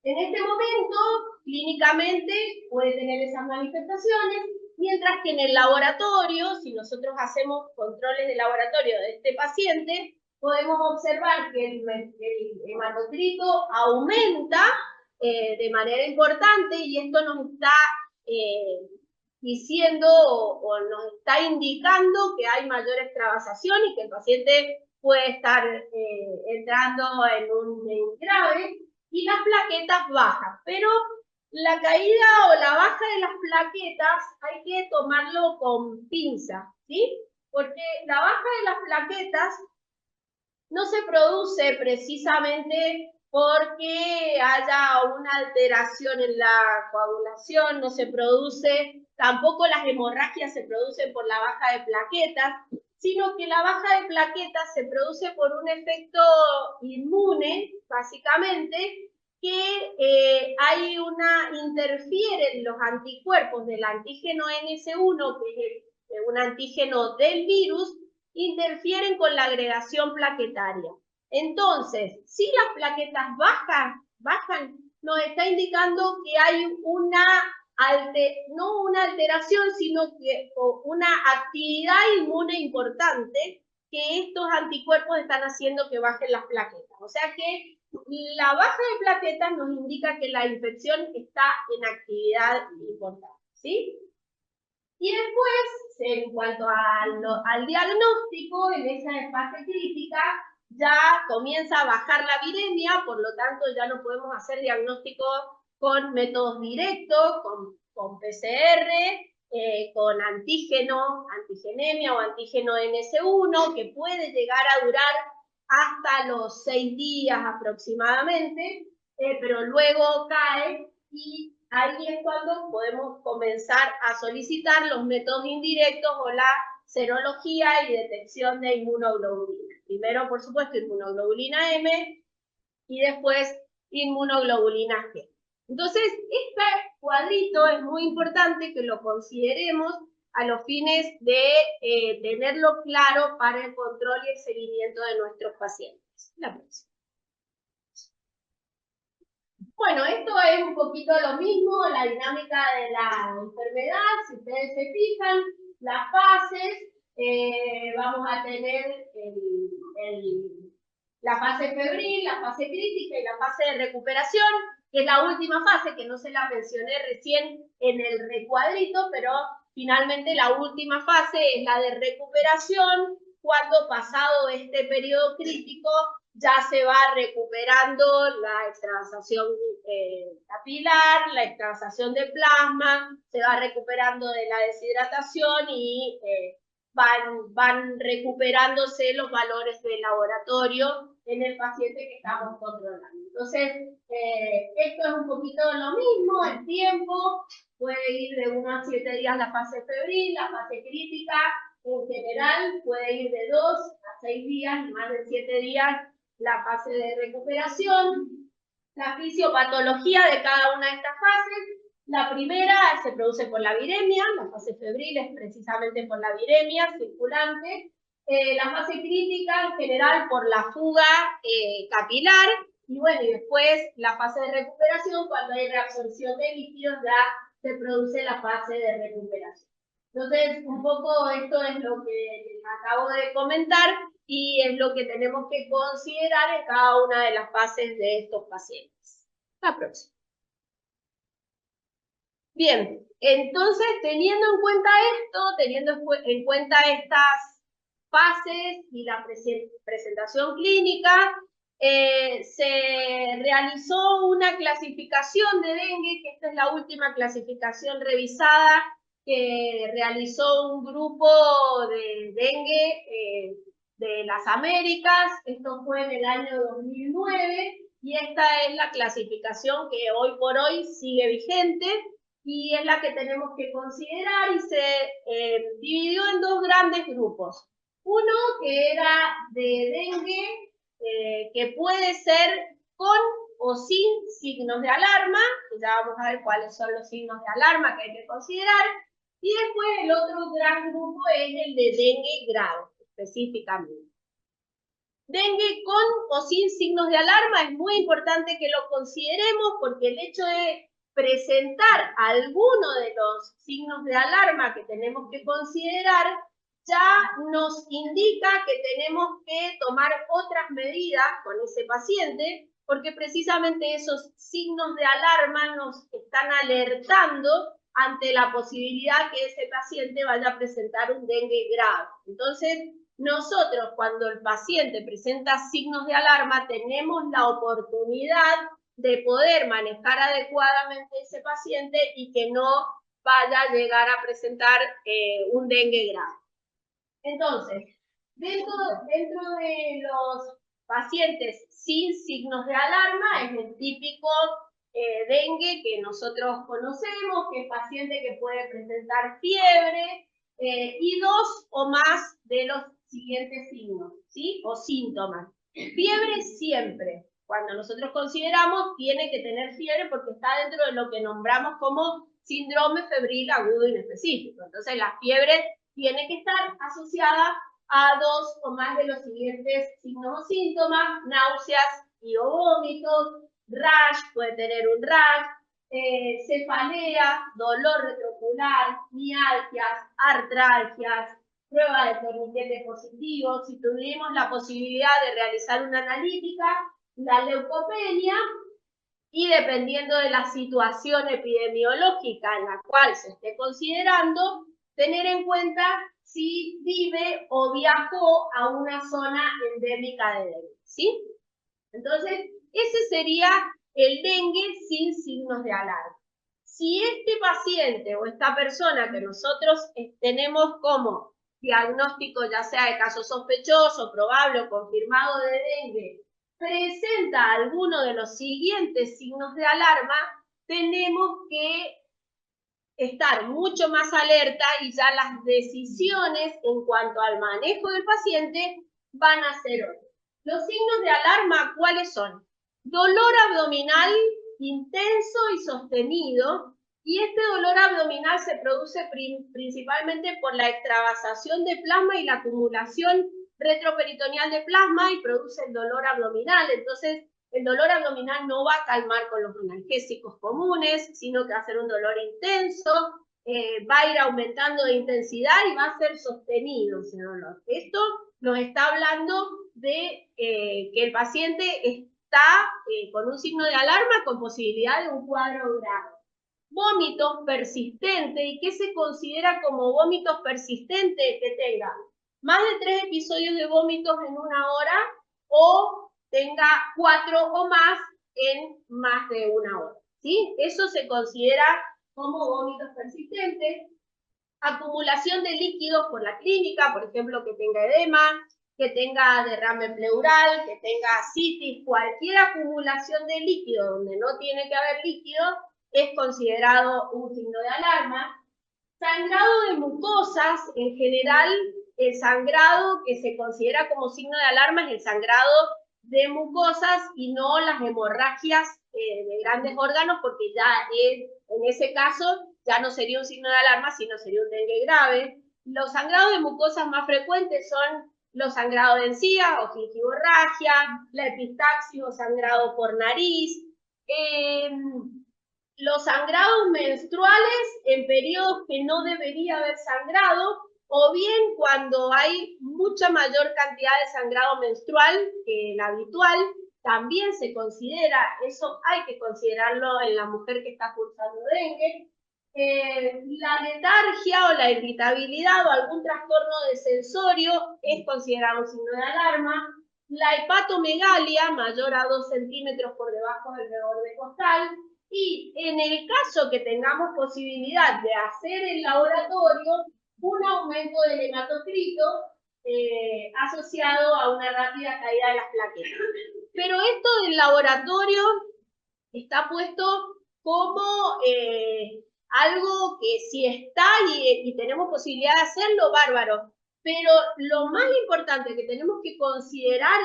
En este momento, clínicamente, puede tener esas manifestaciones, mientras que en el laboratorio, si nosotros hacemos controles de laboratorio de este paciente, podemos observar que el hematocrito aumenta de manera importante y esto nos está diciendo o nos está indicando que hay mayor extravasación y que el paciente puede estar entrando en un grave y las plaquetas bajan. Pero la caída o la baja de las plaquetas hay que tomarlo con pinza, ¿sí? Porque la baja de las plaquetas no se produce precisamente porque haya una alteración en la coagulación, no se produce, tampoco las hemorragias se producen por la baja de plaquetas, sino que la baja de plaquetas se produce por un efecto inmune, básicamente, que interfieren los anticuerpos del antígeno NS1, que es un antígeno del virus, interfieren con la agregación plaquetaria. Entonces, si las plaquetas bajan, nos está indicando que hay no una alteración, sino que una actividad inmune importante, que estos anticuerpos están haciendo que bajen las plaquetas. O sea que la baja de plaquetas nos indica que la infección está en actividad importante, ¿sí? Y después, en cuanto al diagnóstico, en esa fase crítica, ya comienza a bajar la viremia, por lo tanto ya no podemos hacer diagnóstico con métodos directos, con PCR, con antigenemia o antígeno NS1, que puede llegar a durar hasta los 6 días aproximadamente, pero luego cae y ahí es cuando podemos comenzar a solicitar los métodos indirectos o la serología y detección de inmunoglobulina. Primero, por supuesto, inmunoglobulina M y después inmunoglobulina G. Entonces, este cuadrito es muy importante que lo consideremos a los fines de tenerlo claro para el control y el seguimiento de nuestros pacientes. La próxima. Bueno, esto es un poquito lo mismo, la dinámica de la enfermedad. Si ustedes se fijan, las fases, vamos a tener la fase febril, la fase crítica y la fase de recuperación, que es la última fase, que no se la mencioné recién en el recuadrito, pero finalmente la última fase es la de recuperación, cuando pasado este periodo crítico ya se va recuperando la extravasación capilar, la extravasación de plasma, se va recuperando de la deshidratación y van recuperándose los valores del laboratorio en el paciente que estamos controlando. Entonces, esto es un poquito lo mismo, el tiempo puede ir de 1 a 7 días la fase febril, la fase crítica en general puede ir de 2 a 6 días y más de 7 días la fase de recuperación. La fisiopatología de cada una de estas fases. La primera se produce por la viremia, la fase febril es precisamente por la viremia circulante. La fase crítica en general por la fuga capilar. Y bueno, y después la fase de recuperación, cuando hay reabsorción de líquidos, ya se produce la fase de recuperación. Entonces, un poco esto es lo que les acabo de comentar y es lo que tenemos que considerar en cada una de las fases de estos pacientes. La próxima. Bien, entonces, teniendo en cuenta esto, teniendo en cuenta estas fases y la presentación clínica, se realizó una clasificación de dengue, que esta es la última clasificación revisada que realizó un grupo de dengue de las Américas. Esto fue en el año 2009 y esta es la clasificación que hoy por hoy sigue vigente y es la que tenemos que considerar y se dividió en dos grandes grupos. Uno que era de dengue, que puede ser con o sin signos de alarma, que ya vamos a ver cuáles son los signos de alarma que hay que considerar, y después el otro gran grupo es el de dengue grave, específicamente. Dengue con o sin signos de alarma es muy importante que lo consideremos porque el hecho de presentar alguno de los signos de alarma que tenemos que considerar ya nos indica que tenemos que tomar otras medidas con ese paciente, porque precisamente esos signos de alarma nos están alertando ante la posibilidad que ese paciente vaya a presentar un dengue grave. Entonces, nosotros cuando el paciente presenta signos de alarma tenemos la oportunidad de poder manejar adecuadamente ese paciente y que no vaya a llegar a presentar un dengue grave. Entonces, dentro de los pacientes sin signos de alarma, es el típico dengue que nosotros conocemos, que es paciente que puede presentar fiebre y 2 o más de los siguientes signos, ¿sí? O síntomas. Fiebre siempre, cuando nosotros consideramos, tiene que tener fiebre porque está dentro de lo que nombramos como síndrome febril agudo inespecífico. Entonces, la fiebre tiene que estar asociada a 2 o más de los siguientes signos o síntomas: náuseas y o vómitos, rash, puede tener un rash, cefalea, dolor retroocular, mialgias, artralgias, prueba de torniquete positivo. Si tuvimos la posibilidad de realizar una analítica, la leucopenia, y dependiendo de la situación epidemiológica en la cual se esté considerando, tener en cuenta si vive o viajó a una zona endémica de dengue, ¿sí? Entonces, ese sería el dengue sin signos de alarma. si este paciente o esta persona que nosotros tenemos como diagnóstico, ya sea de caso sospechoso, probable o confirmado de dengue, presenta alguno de los siguientes signos de alarma, tenemos que estar mucho más alerta y ya las decisiones en cuanto al manejo del paciente van a ser otras. Los signos de alarma, ¿cuáles son? Dolor abdominal intenso y sostenido, y este dolor abdominal se produce principalmente por la extravasación de plasma y la acumulación retroperitoneal de plasma y produce el dolor abdominal. Entonces, el dolor abdominal no va a calmar con los analgésicos comunes, sino que va a ser un dolor intenso, va a ir aumentando de intensidad y va a ser sostenido ese dolor. Esto nos está hablando de que el paciente está con un signo de alarma con posibilidad de un cuadro grave. Vómitos persistentes. ¿Y qué se considera como vómitos persistentes? Que tenga más de 3 episodios de vómitos en 1 hora o tenga 4 o más en más de 1 hora. ¿Sí? Eso se considera como vómitos persistentes. Acumulación de líquidos por la clínica, por ejemplo, que tenga edema, que tenga derrame pleural, que tenga ascitis, cualquier acumulación de líquido donde no tiene que haber líquido es considerado un signo de alarma. Sangrado de mucosas, en general, el sangrado que se considera como signo de alarma es el sangrado de mucosas y no las hemorragias de grandes órganos, porque ya en ese caso ya no sería un signo de alarma, sino sería un dengue grave. Los sangrados de mucosas más frecuentes son los sangrados de encía o gingivorragia, la epistaxis o sangrado por nariz, los sangrados menstruales en periodos que no debería haber sangrado, o bien cuando hay mucha mayor cantidad de sangrado menstrual que el habitual, también se considera, eso hay que considerarlo en la mujer que está cursando dengue. La letargia o la irritabilidad o algún trastorno de sensorio es considerado un signo de alarma. La hepatomegalia, mayor a 2 centímetros por debajo del reborde costal. Y en el caso que tengamos posibilidad de hacer el laboratorio, un aumento del hematocrito asociado a una rápida caída de las plaquetas. Pero esto del laboratorio está puesto como algo que si está y tenemos posibilidad de hacerlo, bárbaro. Pero lo más importante que tenemos que considerar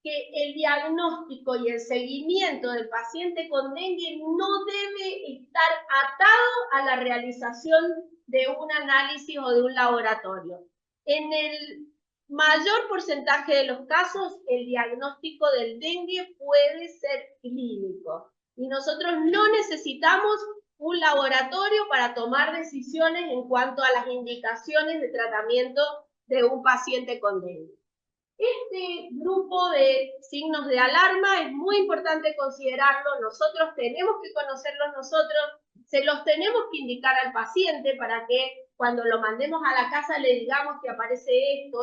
que el diagnóstico y el seguimiento del paciente con dengue no debe estar atado a la realización de un análisis o de un laboratorio. En el mayor porcentaje de los casos, el diagnóstico del dengue puede ser clínico. Y nosotros no necesitamos un laboratorio para tomar decisiones en cuanto a las indicaciones de tratamiento de un paciente con dengue. Este grupo de signos de alarma es muy importante considerarlo. Nosotros tenemos que conocerlos nosotros, se los tenemos que indicar al paciente para que cuando lo mandemos a la casa le digamos que aparece esto,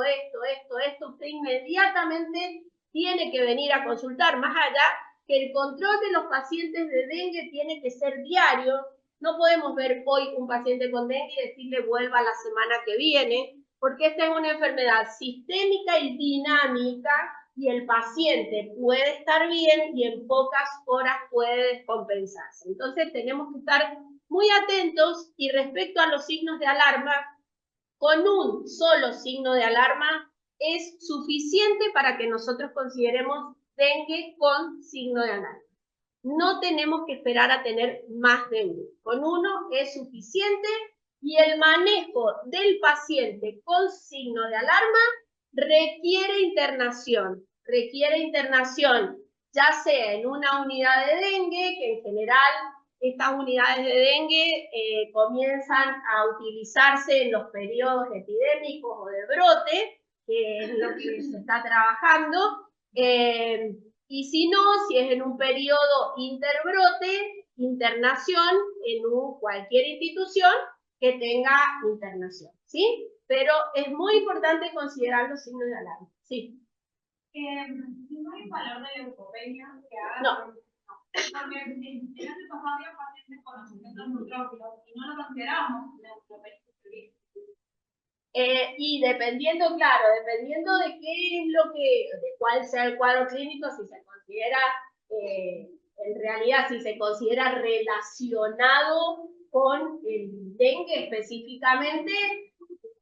usted inmediatamente tiene que venir a consultar. Más allá que el control de los pacientes de dengue tiene que ser diario. No podemos ver hoy un paciente con dengue y decirle vuelva la semana que viene, porque esta es una enfermedad sistémica y dinámica y el paciente puede estar bien y en pocas horas puede descompensarse. Entonces tenemos que estar muy atentos y respecto a los signos de alarma, con un solo signo de alarma es suficiente para que nosotros consideremos dengue con signo de alarma. No tenemos que esperar a tener más de uno. Con uno es suficiente. Y el manejo del paciente con signo de alarma requiere internación ya sea en una unidad de dengue, que en general estas unidades de dengue comienzan a utilizarse en los periodos epidémicos o de brote, que es lo que se está trabajando, y si no, si es en un periodo interbrote, internación en cualquier institución que tenga internación, ¿sí? Pero es muy importante considerar los signos de alarma, ¿sí? ¿No hay valor de leucopenia que haga? No. Porque en el año pasado había pacientes con asistentes neutrófilos y no lo consideramos neutropénico febril. Y dependiendo, claro, dependiendo de qué es de cuál sea el cuadro clínico, si se considera, en realidad, si se considera relacionado con el dengue específicamente,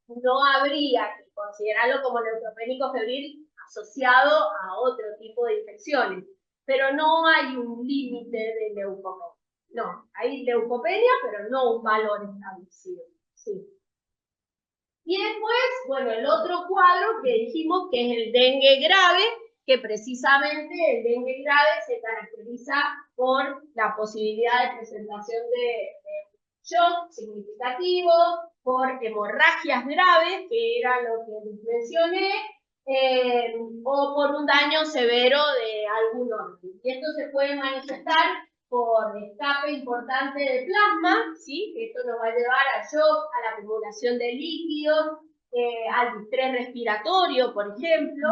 no habría que considerarlo como neutropénico febril asociado a otro tipo de infecciones. Pero no hay un límite de leucopenia. No, hay leucopenia, pero no un valor establecido. Sí. Y después, bueno, el otro cuadro que dijimos que es el dengue grave, que precisamente el dengue grave se caracteriza por la posibilidad de presentación de shock significativo, por hemorragias graves, que era lo que les mencioné, o por un daño severo de algún órgano. Y esto se puede manifestar por escape importante de plasma, ¿sí? Esto nos va a llevar al shock, a la acumulación de líquidos, al distrés respiratorio, por ejemplo,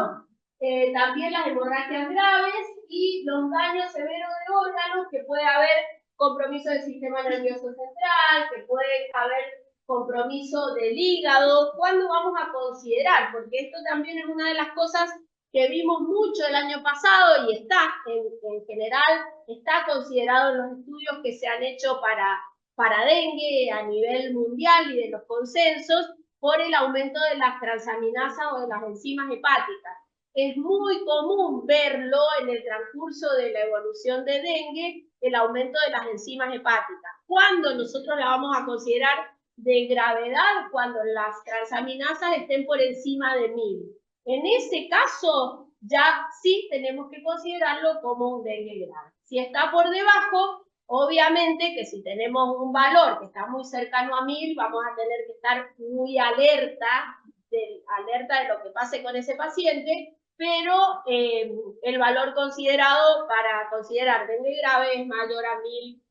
también las hemorragias graves y los daños severos de órganos, que puede haber compromiso del sistema nervioso central, que puede haber compromiso del hígado. ¿Cuándo vamos a considerar? Porque esto también es una de las cosas que vimos mucho el año pasado y está, en general, está considerado en los estudios que se han hecho para dengue a nivel mundial y de los consensos, por el aumento de las transaminasas o de las enzimas hepáticas. Es muy común verlo en el transcurso de la evolución de dengue, el aumento de las enzimas hepáticas. ¿Cuándo nosotros la vamos a considerar de gravedad? Cuando las transaminasas estén por encima de 1000. En ese caso, ya sí tenemos que considerarlo como un dengue grave. Si está por debajo, obviamente que si tenemos un valor que está muy cercano a 1000, vamos a tener que estar muy alerta de lo que pase con ese paciente, pero el valor considerado para considerar dengue grave es mayor a 1000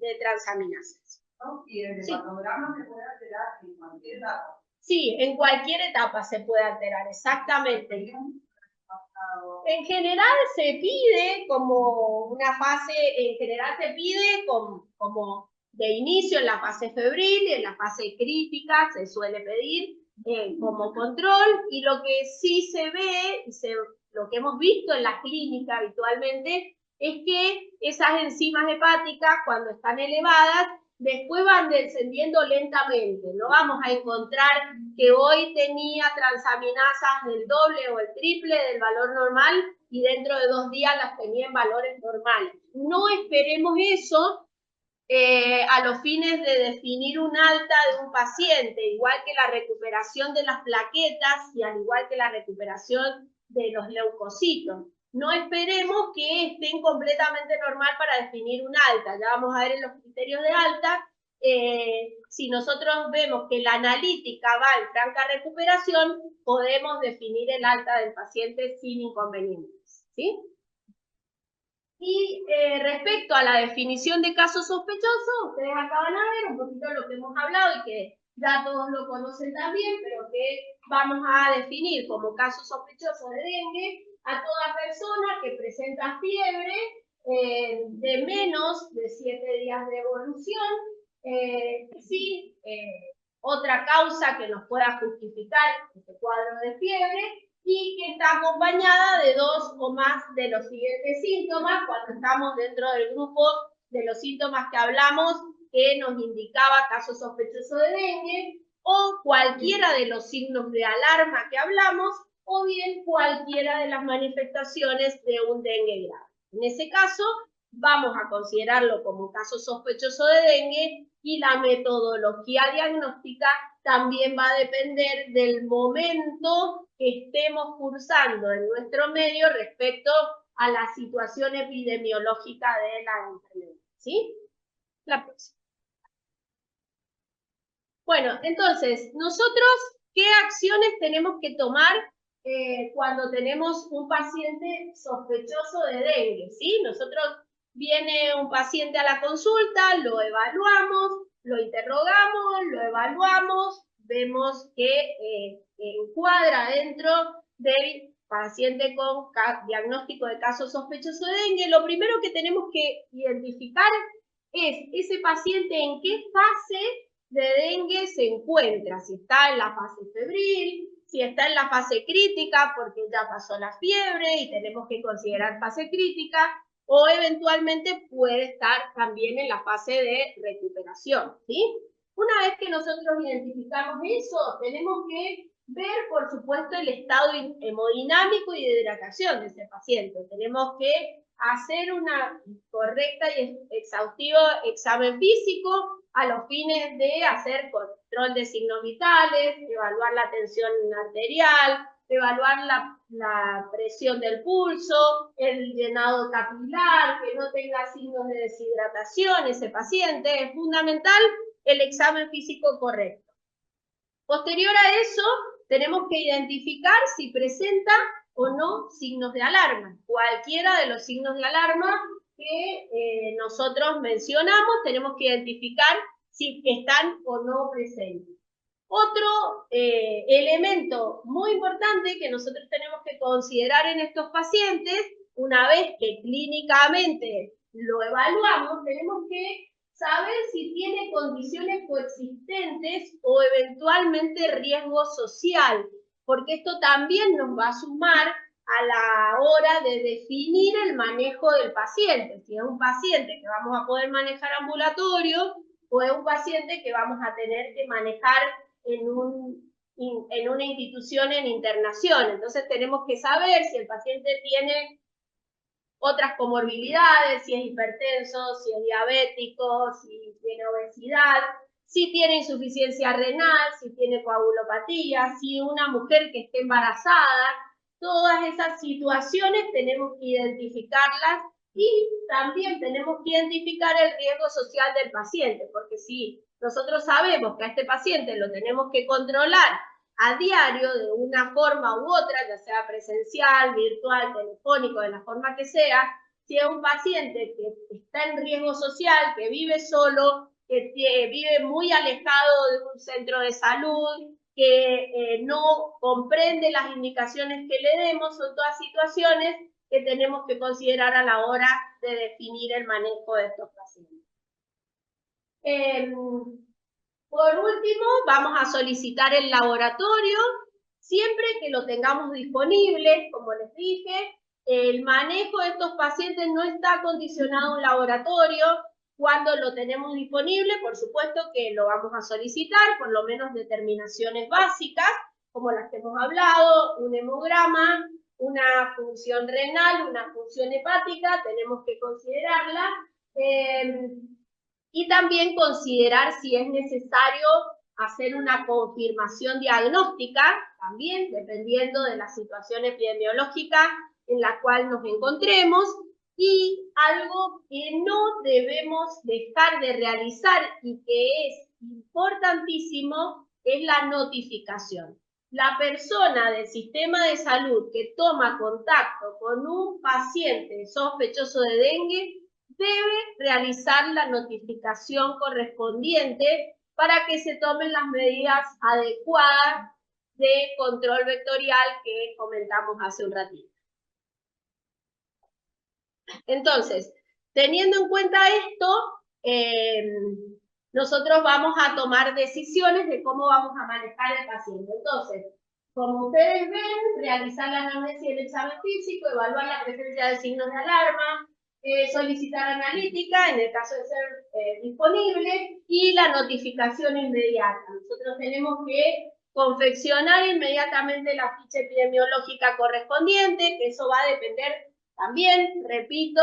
de transaminasas. ¿No? Y el hepatograma se puede alterar en cualquier etapa. Sí, en cualquier etapa se puede alterar, exactamente. En general se pide como una fase, en general se pide como de inicio en la fase febril, en la fase crítica se suele pedir como control, y lo que sí se ve, lo que hemos visto en la clínica habitualmente, es que esas enzimas hepáticas, cuando están elevadas, después van descendiendo lentamente. No vamos a encontrar que hoy tenía transaminasas del doble o el triple del valor normal y dentro de 2 días las tenía en valores normales. No esperemos eso a los fines de definir un alta de un paciente, igual que la recuperación de las plaquetas y al igual que la recuperación de los leucocitos. No esperemos que estén completamente normal para definir un alta. Ya vamos a ver en los criterios de alta, si nosotros vemos que la analítica va en franca recuperación, podemos definir el alta del paciente sin inconvenientes, ¿sí? Y respecto a la definición de caso sospechoso, ustedes acaban de ver un poquito lo que hemos hablado y que ya todos lo conocen también, pero que vamos a definir como caso sospechoso de dengue a toda persona que presenta fiebre de menos de 7 días de evolución, sin otra causa que nos pueda justificar este cuadro de fiebre, y que está acompañada de 2 o más de los siguientes síntomas, cuando estamos dentro del grupo de los síntomas que hablamos, que nos indicaba caso sospechoso de dengue, o cualquiera de los signos de alarma que hablamos, o bien cualquiera de las manifestaciones de un dengue grave. En ese caso, vamos a considerarlo como caso sospechoso de dengue, y la metodología diagnóstica también va a depender del momento que estemos cursando en nuestro medio respecto a la situación epidemiológica de la enfermedad. ¿Sí? La próxima. Bueno, entonces, nosotros, ¿qué acciones tenemos que tomar cuando tenemos un paciente sospechoso de dengue? ¿Sí? Nosotros, viene un paciente a la consulta, lo evaluamos, lo interrogamos, lo evaluamos, vemos que encuadra dentro del paciente con diagnóstico de caso sospechoso de dengue, lo primero que tenemos que identificar es ese paciente en qué fase de dengue se encuentra, si está en la fase febril, si está en la fase crítica porque ya pasó la fiebre y tenemos que considerar fase crítica, o eventualmente puede estar también en la fase de recuperación, ¿sí? Una vez que nosotros identificamos eso, tenemos que ver, por supuesto, el estado hemodinámico y de hidratación de ese paciente. Tenemos que hacer una correcta y exhaustivo examen físico a los fines de hacer control de signos vitales, evaluar la tensión arterial, evaluar la presión del pulso, el llenado capilar, que no tenga signos de deshidratación ese paciente. Es fundamental el examen físico correcto. Posterior a eso, tenemos que identificar si presenta o no signos de alarma. Cualquiera de los signos de alarma que nosotros mencionamos, tenemos que identificar si están o no presentes. Otro elemento muy importante que nosotros tenemos que considerar en estos pacientes, una vez que clínicamente lo evaluamos, tenemos que saber si tiene condiciones coexistentes o eventualmente riesgo social, porque esto también nos va a sumar a la hora de definir el manejo del paciente. Si es un paciente que vamos a poder manejar ambulatorio o es un paciente que vamos a tener que manejar en una institución en internación. Entonces tenemos que saber si el paciente tiene otras comorbilidades, si es hipertenso, si es diabético, si tiene obesidad, si tiene insuficiencia renal, si tiene coagulopatía, si una mujer que esté embarazada. Todas esas situaciones tenemos que identificarlas y también tenemos que identificar el riesgo social del paciente, porque si nosotros sabemos que a este paciente lo tenemos que controlar a diario de una forma u otra, ya sea presencial, virtual, telefónico, de la forma que sea, si es un paciente que está en riesgo social, que vive solo, que vive muy alejado de un centro de salud, que no comprende las indicaciones que le demos, son todas situaciones que tenemos que considerar a la hora de definir el manejo de estos pacientes. Por último, vamos a solicitar el laboratorio, siempre que lo tengamos disponible, como les dije. El manejo de estos pacientes no está condicionado a un laboratorio. Cuando lo tenemos disponible, por supuesto que lo vamos a solicitar, por lo menos determinaciones básicas, como las que hemos hablado, un hemograma, una función renal, una función hepática, tenemos que considerarla. Y también considerar si es necesario hacer una confirmación diagnóstica, también dependiendo de la situación epidemiológica en la cual nos encontremos. Y algo que no debemos dejar de realizar y que es importantísimo es la notificación. La persona del sistema de salud que toma contacto con un paciente sospechoso de dengue debe realizar la notificación correspondiente para que se tomen las medidas adecuadas de control vectorial que comentamos hace un ratito. Entonces, teniendo en cuenta esto, nosotros vamos a tomar decisiones de cómo vamos a manejar el paciente. Entonces, como ustedes ven, realizar la anamnesis y el examen físico, evaluar la presencia de signos de alarma, solicitar analítica en el caso de ser disponible y la notificación inmediata. Nosotros tenemos que confeccionar inmediatamente la ficha epidemiológica correspondiente, que eso va a depender también, repito,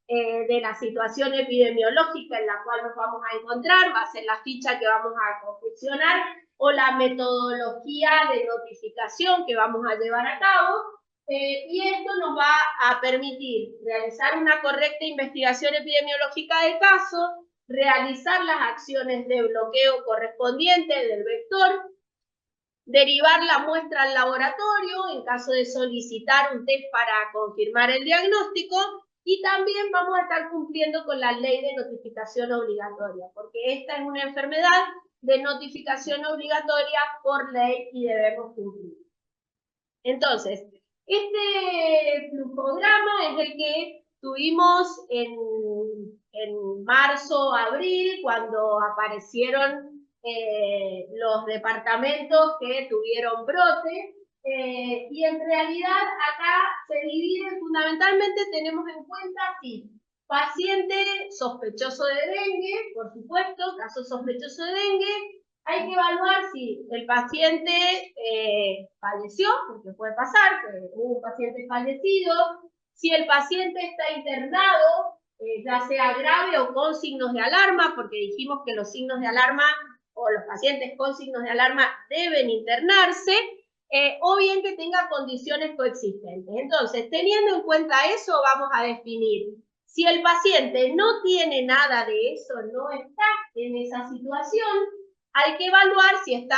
de la situación epidemiológica en la cual nos vamos a encontrar, va a ser la ficha que vamos a confeccionar o la metodología de notificación que vamos a llevar a cabo. Y esto nos va a permitir realizar una correcta investigación epidemiológica del caso, realizar las acciones de bloqueo correspondientes del vector, derivar la muestra al laboratorio en caso de solicitar un test para confirmar el diagnóstico, y también vamos a estar cumpliendo con la ley de notificación obligatoria, porque esta es una enfermedad de notificación obligatoria por ley y debemos cumplir. Entonces, Este flujograma es el que tuvimos en marzo, abril, cuando aparecieron los departamentos que tuvieron brote. Y en realidad acá se divide fundamentalmente, tenemos en cuenta si paciente sospechoso de dengue, por supuesto, caso sospechoso de dengue, hay que evaluar si el paciente falleció, porque puede pasar, que hubo un paciente fallecido, si el paciente está internado, ya sea grave o con signos de alarma, porque dijimos que los signos de alarma o los pacientes con signos de alarma deben internarse, o bien que tenga condiciones coexistentes. Entonces, teniendo en cuenta eso, vamos a definir si el paciente no tiene nada de eso, no está en esa situación, hay que evaluar si está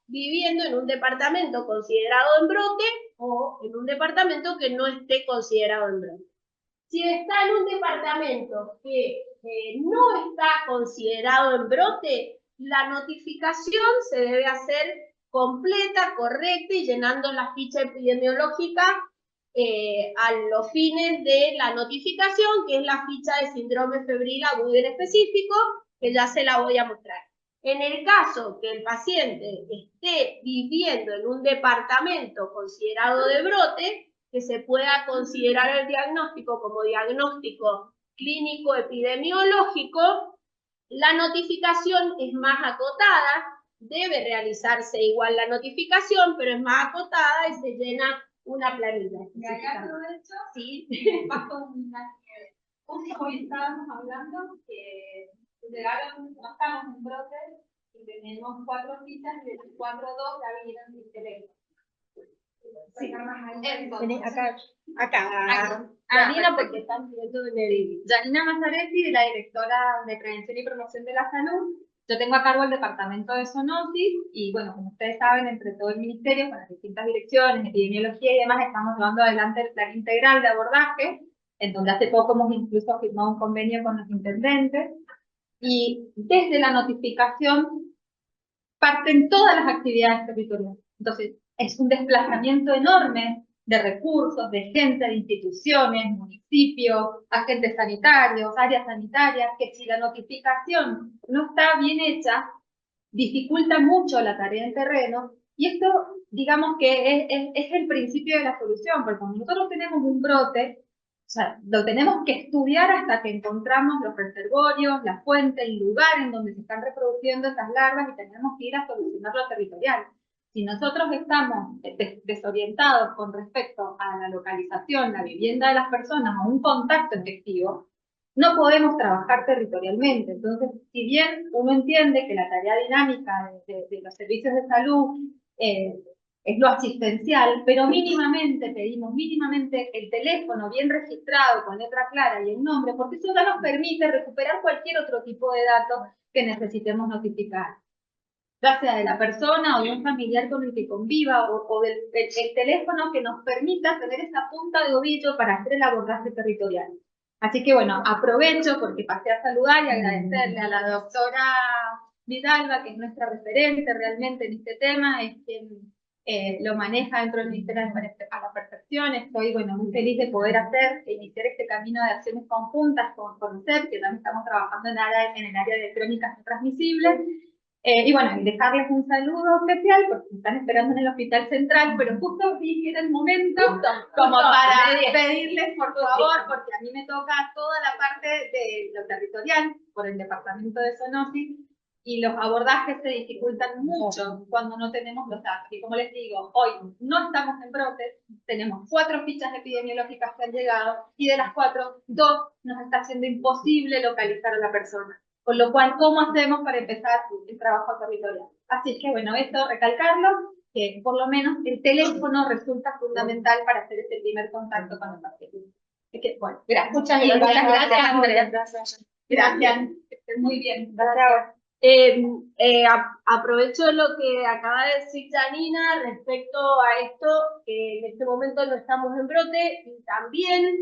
viviendo en un departamento considerado en brote o en un departamento que no esté considerado en brote. Si está en un departamento que no está considerado en brote, la notificación se debe hacer completa, correcta y llenando la ficha epidemiológica a los fines de la notificación, que es la ficha de síndrome febril agudo en específico, que ya se la voy a mostrar. En el caso que el paciente esté viviendo en un departamento considerado de brote, que se pueda considerar el diagnóstico como diagnóstico clínico epidemiológico, la notificación es más acotada, debe realizarse igual la notificación, pero es más acotada y se llena una planilla. Y acá aprovecho, Sí. justo hoy estábamos hablando que llegaron, no estamos en brote y tenemos 4 fichas y de las 4, 2 ya vinieron sin teléfono. Sí. Entonces, Acá. Janina, porque están viendo en el... Janina Mazzaretti, la directora de Prevención y Promoción de la Salud. Yo tengo a cargo el departamento de zoonosis y, bueno, como ustedes saben, entre todo el ministerio, con las distintas direcciones, epidemiología y demás, estamos llevando adelante el plan integral de abordaje, en donde hace poco hemos incluso firmado un convenio con los intendentes. Y desde la notificación parten todas las actividades territoriales. Entonces, es un desplazamiento enorme de recursos, de gente, de instituciones, municipios, agentes sanitarios, áreas sanitarias, que si la notificación no está bien hecha, dificulta mucho la tarea en terreno, y esto, digamos que es el principio de la solución, porque cuando nosotros tenemos un brote, o sea, lo tenemos que estudiar hasta que encontramos los reservorios, la fuente, el lugar en donde se están reproduciendo esas larvas y tenemos que ir a solucionarlo territorial. Si nosotros estamos desorientados con respecto a la localización, la vivienda de las personas o un contacto efectivo, no podemos trabajar territorialmente. Entonces, si bien uno entiende que la tarea dinámica de los servicios de salud es lo asistencial, pero mínimamente pedimos el teléfono bien registrado con letra clara y el nombre, porque eso ya nos permite recuperar cualquier otro tipo de datos que necesitemos notificar, ya sea de la persona o de un familiar con el que conviva, o del teléfono que nos permita tener esa punta de ovillo para hacer el abordaje territorial. Así que bueno, aprovecho porque pasé a saludar y agradecerle a la doctora Vidalba, que es nuestra referente realmente en este tema, es quien lo maneja dentro del Ministerio a la perfección. Estoy, bueno, muy feliz de poder iniciar este camino de acciones conjuntas con UNICEF, que también estamos trabajando en el área de crónicas no transmisibles. Y bueno, dejarles un saludo especial porque me están esperando en el Hospital Central, pero justo vi que era el momento como para pedirles, por favor, porque a mí me toca toda la parte de lo territorial por el departamento de zoonosis, y los abordajes se dificultan mucho cuando no tenemos los datos. Y como les digo, hoy no estamos en brotes, tenemos 4 fichas epidemiológicas que han llegado, y de las 4, 2 nos está haciendo imposible localizar a la persona. Con lo cual, ¿cómo hacemos para empezar el trabajo territorial? Así que, bueno, esto recalcarlo, que por lo menos el teléfono resulta fundamental para hacer ese primer contacto con el paciente. Así que, bueno, Muchas gracias, Andrea. Gracias. Que estén muy bien. Gracias. Aprovecho lo que acaba de decir Janina respecto a esto, que en este momento no estamos en brote, y también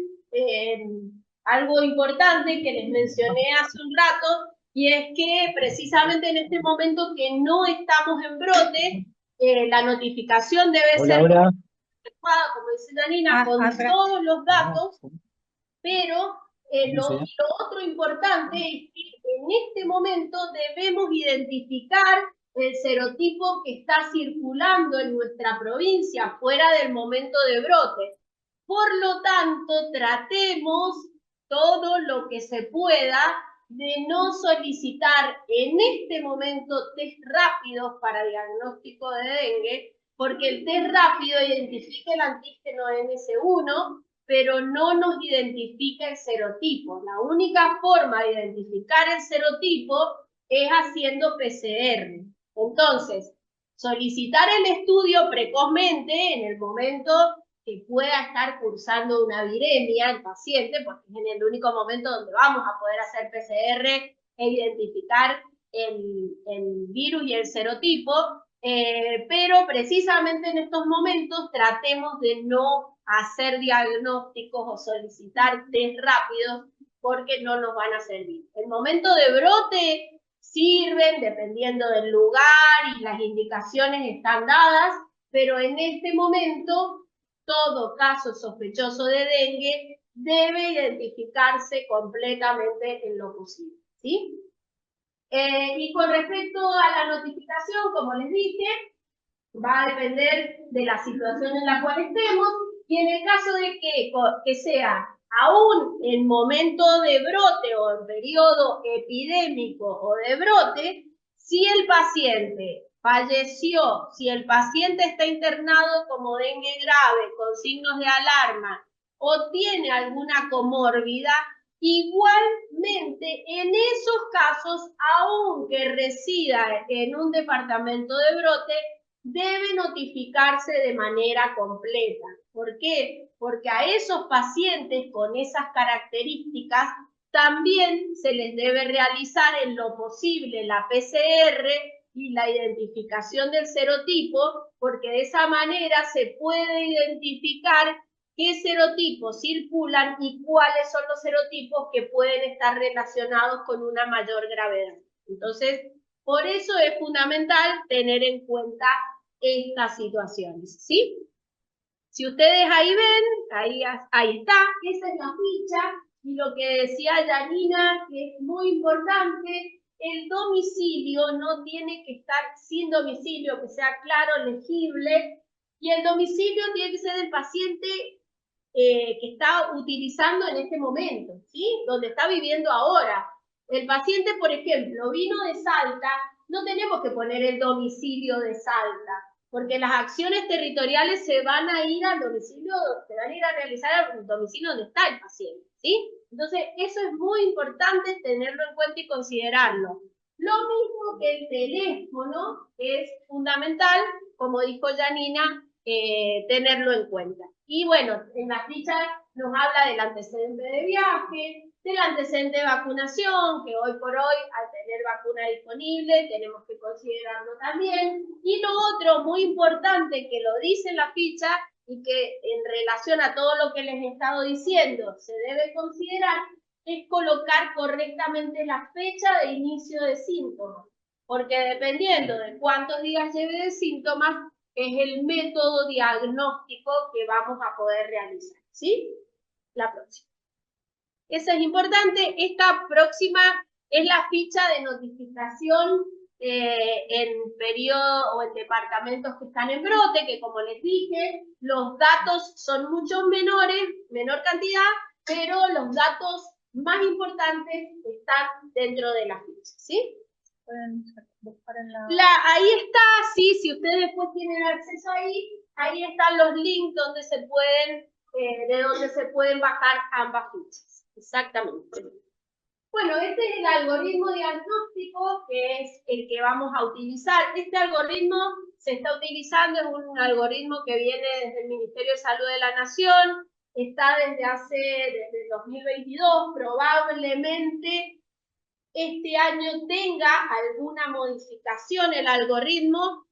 algo importante que les mencioné hace un rato, y es que precisamente en este momento que no estamos en brote, la notificación debe ser adecuada, como dice Janina, con todos los datos, pero lo otro importante es que en este momento debemos identificar el serotipo que está circulando en nuestra provincia fuera del momento de brote. Por lo tanto, tratemos todo lo que se pueda de no solicitar en este momento test rápidos para diagnóstico de dengue, porque el test rápido identifica el antígeno NS1, pero no nos identifica el serotipo. La única forma de identificar el serotipo es haciendo PCR. Entonces, solicitar el estudio precozmente en el momento que pueda estar cursando una viremia el paciente, porque es en el único momento donde vamos a poder hacer PCR e identificar el virus y el serotipo, pero precisamente en estos momentos tratemos de no hacer diagnósticos o solicitar test rápidos porque no nos van a servir. El momento de brote sirven dependiendo del lugar y las indicaciones están dadas, pero en este momento todo caso sospechoso de dengue debe identificarse completamente en lo posible, ¿sí? Y con respecto a la notificación, como les dije, va a depender de la situación en la cual estemos, y en el caso de que sea aún en momento de brote o en periodo epidémico o de brote, si el paciente falleció, si el paciente está internado como dengue grave, con signos de alarma, o tiene alguna comorbilidad, igualmente en esos casos, aunque resida en un departamento de brote, debe notificarse de manera completa. ¿Por qué? Porque a esos pacientes con esas características también se les debe realizar en lo posible la PCR y la identificación del serotipo, porque de esa manera se puede identificar qué serotipos circulan y cuáles son los serotipos que pueden estar relacionados con una mayor gravedad. Entonces, por eso es fundamental tener en cuenta estas situaciones, ¿sí? Si ustedes ahí ven, ahí está, esa es la ficha, y lo que decía Janina, que es muy importante, el domicilio no tiene que estar sin domicilio, que sea claro, legible, y el domicilio tiene que ser del paciente que está utilizando en este momento, ¿sí? Donde está viviendo ahora. El paciente, por ejemplo, vino de Salta, no tenemos que poner el domicilio de Salta, porque las acciones territoriales se van a ir al domicilio, se van a ir a realizar al domicilio donde está el paciente, ¿sí? Entonces, eso es muy importante tenerlo en cuenta y considerarlo. Lo mismo que el teléfono es fundamental, como dijo Janina, tenerlo en cuenta. Y bueno, en la ficha nos habla del antecedente de viaje, del antecedente de vacunación, que hoy por hoy, al tener vacuna disponible, tenemos que considerarlo también. Y lo otro muy importante, que lo dice en la ficha, y que en relación a todo lo que les he estado diciendo se debe considerar, es colocar correctamente la fecha de inicio de síntomas. Porque dependiendo de cuántos días lleve de síntomas, es el método diagnóstico que vamos a poder realizar, ¿sí? La próxima. Eso es importante. Esta próxima es la ficha de notificación en periodo o en departamentos que están en brote, que como les dije, los datos son mucho menores, menor cantidad, pero los datos más importantes están dentro de la ficha, ¿sí? Pueden buscar en Ahí está, sí, si ustedes después tienen acceso ahí están los links donde se pueden, de donde se pueden bajar ambas fichas. Exactamente. Bueno, este es el algoritmo diagnóstico que es el que vamos a utilizar. Este algoritmo se está utilizando, es un algoritmo que viene desde el Ministerio de Salud de la Nación, está desde el 2022, probablemente este año tenga alguna modificación el algoritmo,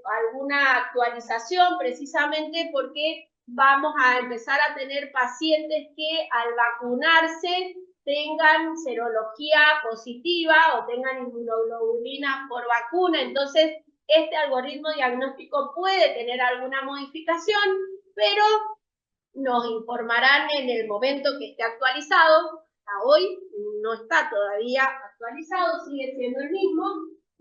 alguna actualización, precisamente porque vamos a empezar a tener pacientes que al vacunarse tengan serología positiva o tengan inmunoglobulina por vacuna. Entonces, este algoritmo diagnóstico puede tener alguna modificación, pero nos informarán en el momento que esté actualizado. Hasta hoy no está todavía actualizado, sigue siendo el mismo.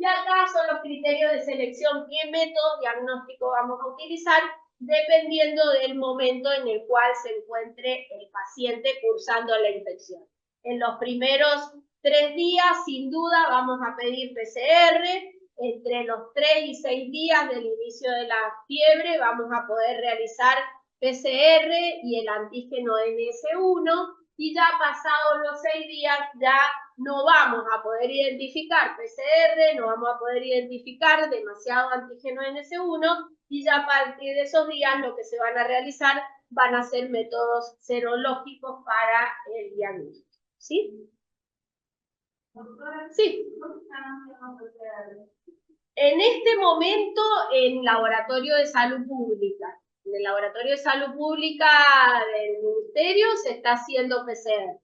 Y acá son los criterios de selección, qué método diagnóstico vamos a utilizar, dependiendo del momento en el cual se encuentre el paciente cursando la infección. En los primeros 3 días, sin duda, vamos a pedir PCR. Entre los 3 y 6 días del inicio de la fiebre, vamos a poder realizar PCR y el antígeno NS1. Y ya pasados los 6 días, ya no vamos a poder identificar PCR, no vamos a poder identificar demasiado antígeno NS1, y ya a partir de esos días lo que se van a realizar van a ser métodos serológicos para el diagnóstico. ¿Sí? Sí. En este momento, en Laboratorio de Salud Pública, en el Laboratorio de Salud Pública del Ministerio se está haciendo PCR.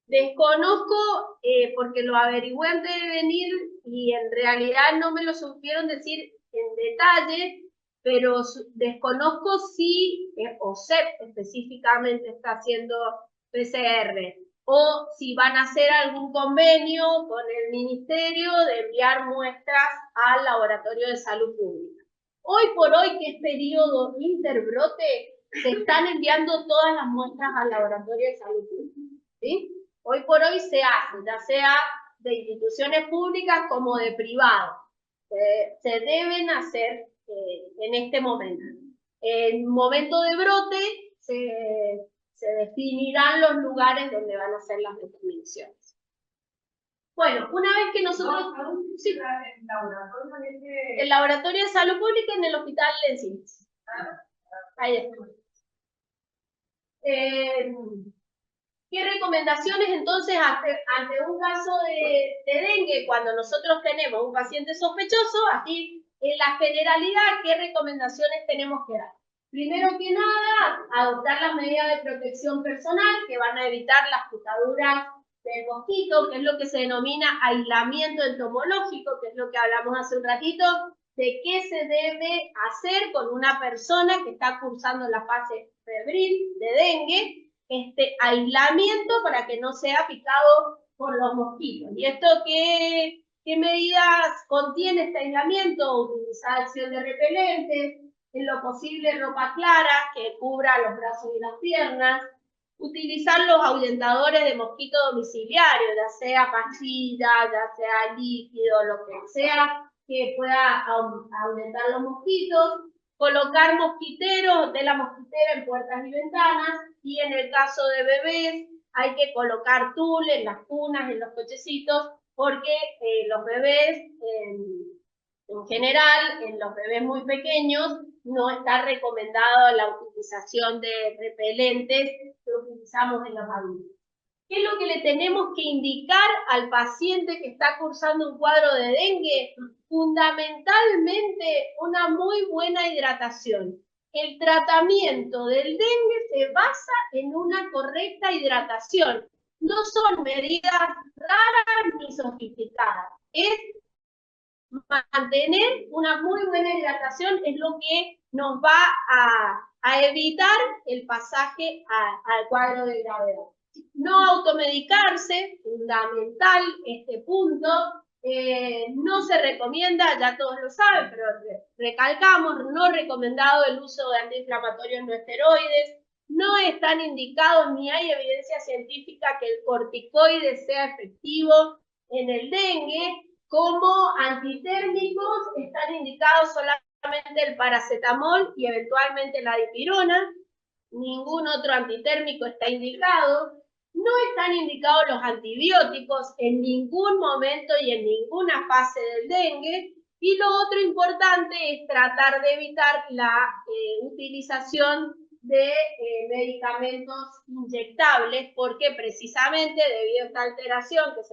Desconozco, porque lo averigüé antes de venir y en realidad no me lo supieron decir en detalle, pero desconozco si OSEP específicamente está haciendo PCR o si van a hacer algún convenio con el Ministerio de enviar muestras al Laboratorio de Salud Pública. Hoy por hoy, que es periodo interbrote, se están enviando todas las muestras al Laboratorio de Salud Pública, ¿sí? Hoy por hoy se hace, ya sea de instituciones públicas como de privados. Se deben hacer en este momento. En momento de brote se definirán los lugares donde van a hacer las determinaciones. Bueno, una vez que nosotros... Sí, el Laboratorio de Salud Pública en el Hospital Lencines. Ahí está. ¿Qué recomendaciones entonces ante un caso de dengue, cuando nosotros tenemos un paciente sospechoso, así en la generalidad, qué recomendaciones tenemos que dar? Primero que nada, adoptar las medidas de protección personal que van a evitar las picaduras del mosquito, que es lo que se denomina aislamiento entomológico, que es lo que hablamos hace un ratito, de qué se debe hacer con una persona que está cursando la fase febril de dengue, aislamiento para que no sea picado por los mosquitos. ¿Y esto qué medidas contiene este aislamiento? Utilizar acción de repelentes, en lo posible ropa clara que cubra los brazos y las piernas, utilizar los ahuyentadores de mosquito domiciliario, ya sea pastilla, ya sea líquido, lo que sea que pueda ahuyentar los mosquitos, colocar mosquiteros, tela mosquitera en puertas y ventanas, y en el caso de bebés hay que colocar tul en las cunas, en los cochecitos, porque los bebés, en general, en los bebés muy pequeños, no está recomendado la utilización de repelentes que utilizamos en los adultos. ¿Qué es lo que le tenemos que indicar al paciente que está cursando un cuadro de dengue? Fundamentalmente, una muy buena hidratación. El tratamiento del dengue se basa en una correcta hidratación. No son medidas raras ni sofisticadas. Es mantener una muy buena hidratación, es lo que nos va a evitar el pasaje al cuadro de gravedad. No automedicarse, fundamental este punto. No se recomienda, ya todos lo saben, pero recalcamos, no recomendado el uso de antiinflamatorios no esteroides. No están indicados ni hay evidencia científica que el corticoide sea efectivo en el dengue. Como antitérmicos están indicados solamente el paracetamol y eventualmente la dipirona. Ningún otro antitérmico está indicado. No están indicados los antibióticos en ningún momento y en ninguna fase del dengue. Y lo otro importante es tratar de evitar la utilización de medicamentos inyectables, porque precisamente debido a esta alteración que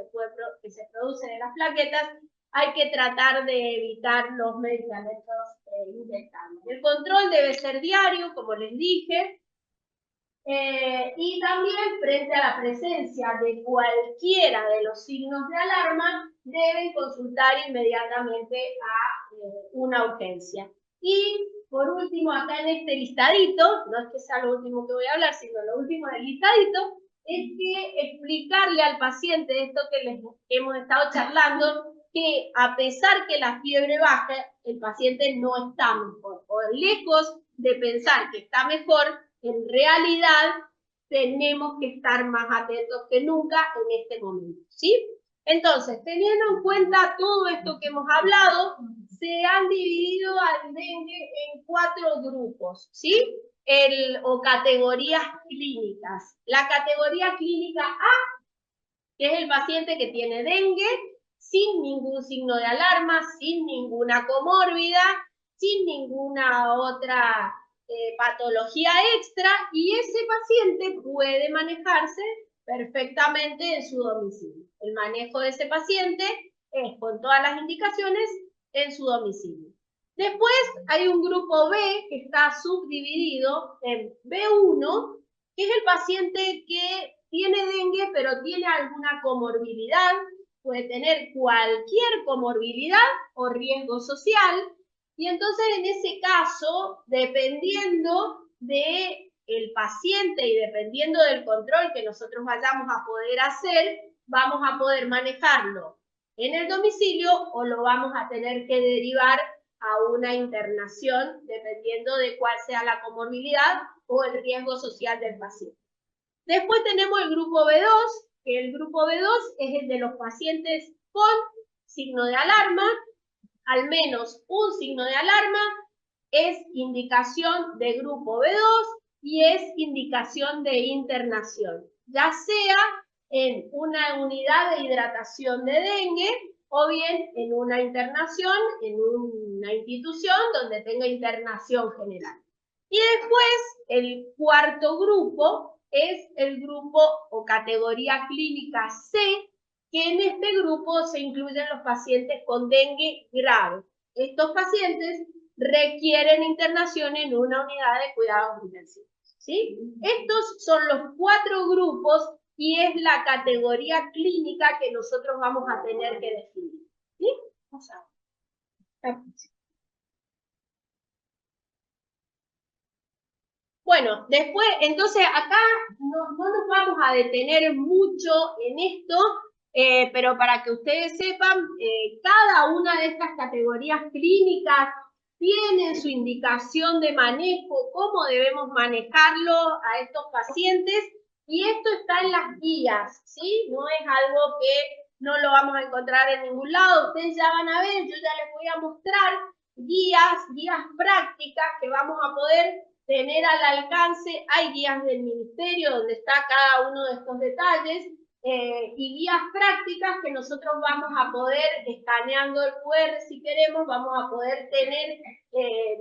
se produce en las plaquetas, hay que tratar de evitar los medicamentos inyectables. El control debe ser diario, como les dije, y también frente a la presencia de cualquiera de los signos de alarma, deben consultar inmediatamente a una urgencia. Y por último, acá en este listadito, no es que sea lo último que voy a hablar, sino lo último del listadito, es que explicarle al paciente esto que hemos estado charlando, que a pesar que la fiebre baja, el paciente no está mejor. O lejos de pensar que está mejor, en realidad tenemos que estar más atentos que nunca en este momento, ¿sí? Entonces, teniendo en cuenta todo esto que hemos hablado, se han dividido al dengue en 4 grupos, ¿sí? O categorías clínicas. La categoría clínica A, que es el paciente que tiene dengue sin ningún signo de alarma, sin ninguna comórbida, sin ninguna otra patología extra, y ese paciente puede manejarse perfectamente en su domicilio. El manejo de ese paciente es con todas las indicaciones en su domicilio. Después hay un grupo B que está subdividido en B1, que es el paciente que tiene dengue pero tiene alguna comorbilidad, puede tener cualquier comorbilidad o riesgo social, y entonces en ese caso, dependiendo del paciente y dependiendo del control que nosotros vayamos a poder hacer, vamos a poder manejarlo en el domicilio o lo vamos a tener que derivar a una internación dependiendo de cuál sea la comorbilidad o el riesgo social del paciente. Después tenemos el grupo B2, que el grupo B2 es el de los pacientes con signo de alarma, al menos un signo de alarma, es indicación de grupo B2 y es indicación de internación, ya sea en una unidad de hidratación de dengue o bien en una internación, en una institución donde tenga internación general. Y después, el cuarto grupo es el grupo o categoría clínica C, que en este grupo se incluyen los pacientes con dengue grave. Estos pacientes requieren internación en una unidad de cuidados intensivos, ¿sí? Estos son los 4 grupos y es la categoría clínica que nosotros vamos a tener que definir, ¿sí? Vamos a ver. Bueno, después, entonces acá no nos vamos a detener mucho en esto, pero para que ustedes sepan, cada una de estas categorías clínicas tiene su indicación de manejo, cómo debemos manejarlo a estos pacientes, y esto está en las guías, ¿sí? No es algo que no lo vamos a encontrar en ningún lado, ustedes ya van a ver, yo ya les voy a mostrar guías prácticas que vamos a poder tener al alcance. Hay guías del ministerio donde está cada uno de estos detalles y guías prácticas que nosotros vamos a poder, escaneando el QR si queremos, vamos a poder tener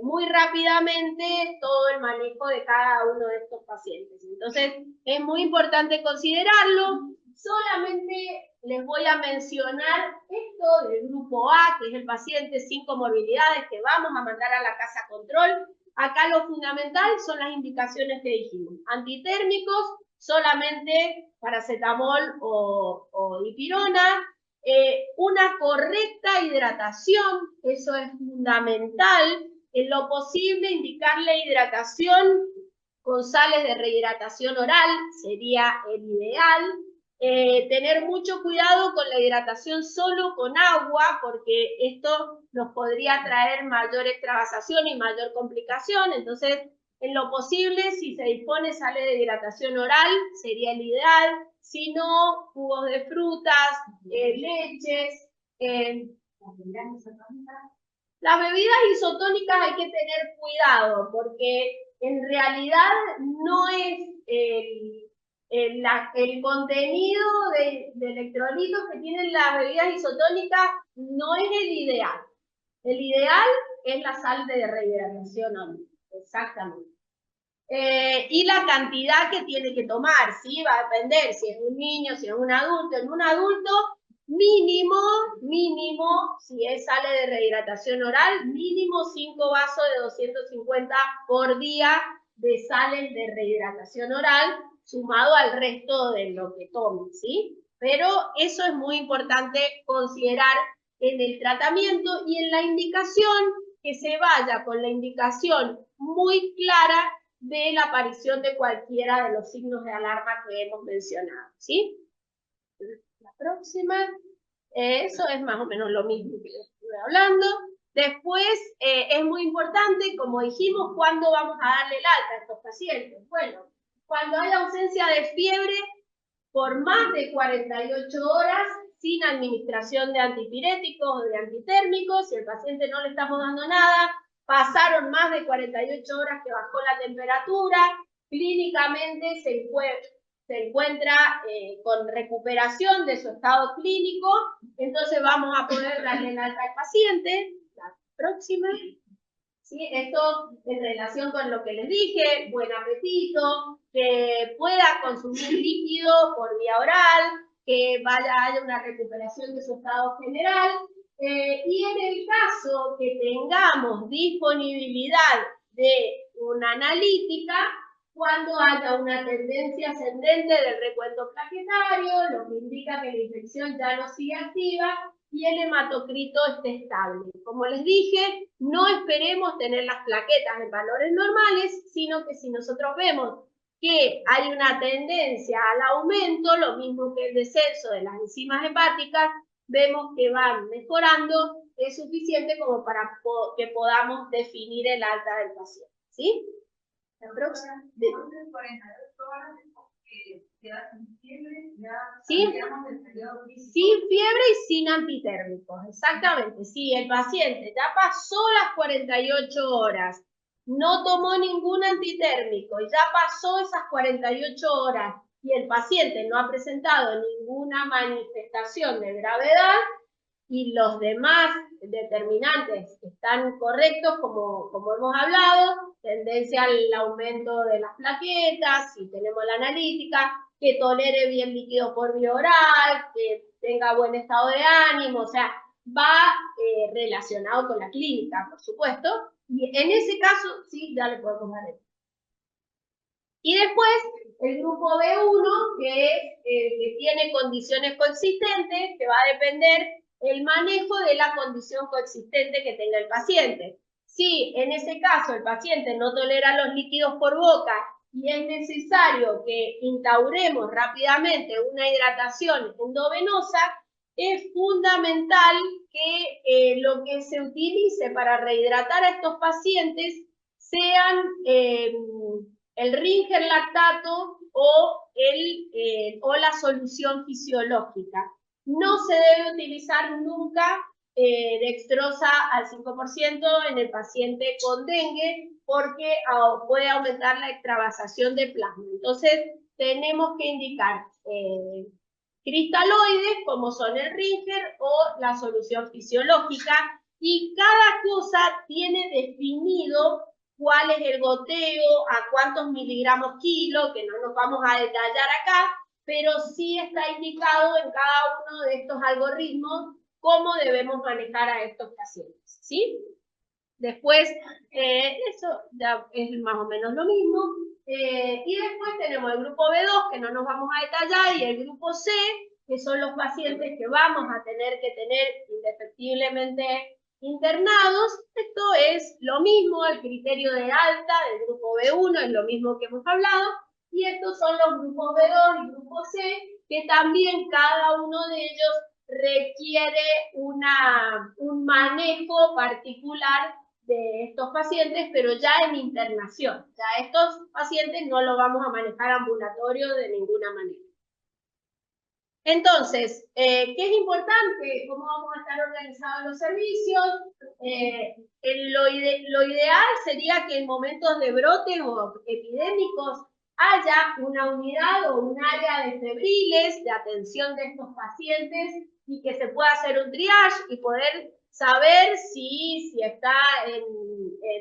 muy rápidamente todo el manejo de cada uno de estos pacientes. Entonces, es muy importante considerarlo. Solamente les voy a mencionar esto del grupo A, que es el paciente sin comorbilidades que vamos a mandar a la casa control. Acá lo fundamental son las indicaciones que dijimos. Antitérmicos, solamente paracetamol o dipirona. Una correcta hidratación, eso es fundamental. En lo posible, indicarle hidratación con sales de rehidratación oral sería el ideal. Tener mucho cuidado con la hidratación solo con agua, porque esto nos podría traer mayor extravasación y mayor complicación. Entonces, en lo posible, si se dispone sale de hidratación oral, sería el ideal. Si no, jugos de frutas, leches. Las bebidas isotónicas hay que tener cuidado, porque en realidad no es el contenido de electrolitos que tienen las bebidas isotónicas, no es el ideal. El ideal es la sal de rehidratación, exactamente. Y la cantidad que tiene que tomar, ¿sí? Va a depender si es un niño, si es un adulto. En un adulto, mínimo, si es sale de rehidratación oral, mínimo 5 vasos de 250 por día de sales de rehidratación oral, sumado al resto de lo que tomen, ¿sí? Pero eso es muy importante considerar en el tratamiento y en la indicación. que se vaya con la indicación muy clara de la aparición de cualquiera de los signos de alarma que hemos mencionado, ¿sí? La próxima, eso es más o menos lo mismo que estuve hablando. Después, es muy importante, como dijimos, ¿cuándo vamos a darle el alta a estos pacientes? Bueno, cuando hay ausencia de fiebre por más de 48 horas, sin administración de antipiréticos o de antitérmicos, si el paciente no le estamos dando nada, pasaron más de 48 horas que bajó la temperatura, clínicamente se encuentra con recuperación de su estado clínico, entonces vamos a poder darle el alta al paciente. La próxima. ¿Sí? Esto en relación con lo que les dije, buen apetito, que pueda consumir líquido por vía oral, que haya una recuperación de su estado general, y en el caso que tengamos disponibilidad de una analítica, cuando haya una tendencia ascendente del recuento plaquetario, lo que indica que la infección ya no sigue activa, y el hematocrito esté estable. Como les dije, no esperemos tener las plaquetas en valores normales, sino que si nosotros vemos que hay una tendencia al aumento, lo mismo que el descenso de las enzimas hepáticas, vemos que van mejorando, es suficiente como para que podamos definir el alta del paciente. ¿Sí? La próxima. ¿Sí? Sin fiebre y sin antitérmicos, exactamente. Si el paciente ya pasó las 48 horas, no tomó ningún antitérmico y ya pasó esas 48 horas y el paciente no ha presentado ninguna manifestación de gravedad y los demás determinantes están correctos, como hemos hablado, tendencia al aumento de las plaquetas, si tenemos la analítica, que tolere bien líquido por vía oral, que tenga buen estado de ánimo, o sea, va relacionado con la clínica, por supuesto, y en ese caso sí, ya le podemos dar el. Y después, el grupo B1, que es que tiene condiciones coexistentes, que va a depender el manejo de la condición coexistente que tenga el paciente. Si en ese caso el paciente no tolera los líquidos por boca y es necesario que instauremos rápidamente una hidratación endovenosa, es fundamental que lo que se utilice para rehidratar a estos pacientes sean el Ringer lactato o la solución fisiológica. No se debe utilizar nunca dextrosa al 5% en el paciente con dengue porque puede aumentar la extravasación de plasma. Entonces, tenemos que indicar cristaloides como son el Ringer o la solución fisiológica, y cada cosa tiene definido cuál es el goteo, a cuántos miligramos kilo, que no nos vamos a detallar acá, pero sí está indicado en cada uno de estos algoritmos cómo debemos manejar a estos pacientes, ¿sí? Después, eso ya es más o menos lo mismo. Y después tenemos el grupo B2, que no nos vamos a detallar, y el grupo C, que son los pacientes que vamos a tener que tener indefectiblemente internados. Esto es lo mismo, el criterio de alta del grupo B1 es lo mismo que hemos hablado, y estos son los grupos B2 y grupo C, que también cada uno de ellos requiere un manejo particular de estos pacientes, pero ya en internación. Ya estos pacientes no los vamos a manejar ambulatorio de ninguna manera. Entonces, ¿qué es importante? ¿Cómo vamos a estar organizados los servicios? Lo ideal sería que en momentos de brotes o epidémicos haya una unidad o un área de febriles de atención de estos pacientes y que se pueda hacer un triage y poder saber si está en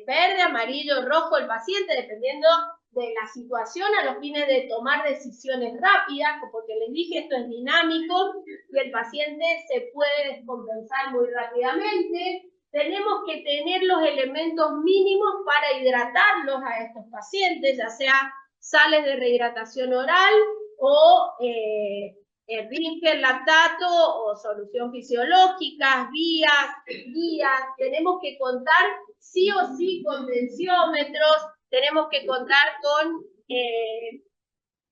verde, amarillo, rojo el paciente, dependiendo de la situación, a los fines de tomar decisiones rápidas, porque les dije, esto es dinámico y el paciente se puede descompensar muy rápidamente. Tenemos que tener los elementos mínimos para hidratarlos a estos pacientes, ya sea sales de rehidratación oral o rigen lactato o solución fisiológica, guías, tenemos que contar sí o sí con tensiómetros, tenemos que contar con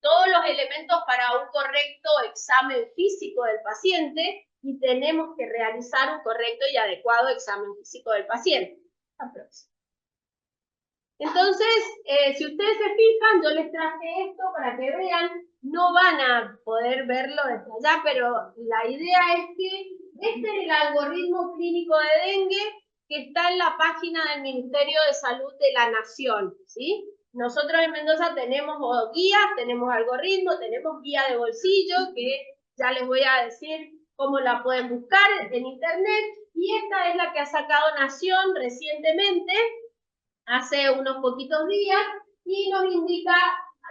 todos los elementos para un correcto examen físico del paciente y tenemos que realizar un correcto y adecuado examen físico del paciente. Entonces, si ustedes se fijan, yo les traje esto para que vean, no van a poder verlo desde allá, pero la idea es que este es el algoritmo clínico de dengue que está en la página del Ministerio de Salud de la Nación, ¿sí? Nosotros en Mendoza tenemos guías, tenemos algoritmos, tenemos guía de bolsillo, que ya les voy a decir cómo la pueden buscar en internet, y esta es la que ha sacado Nación recientemente, hace unos poquitos días, y nos indica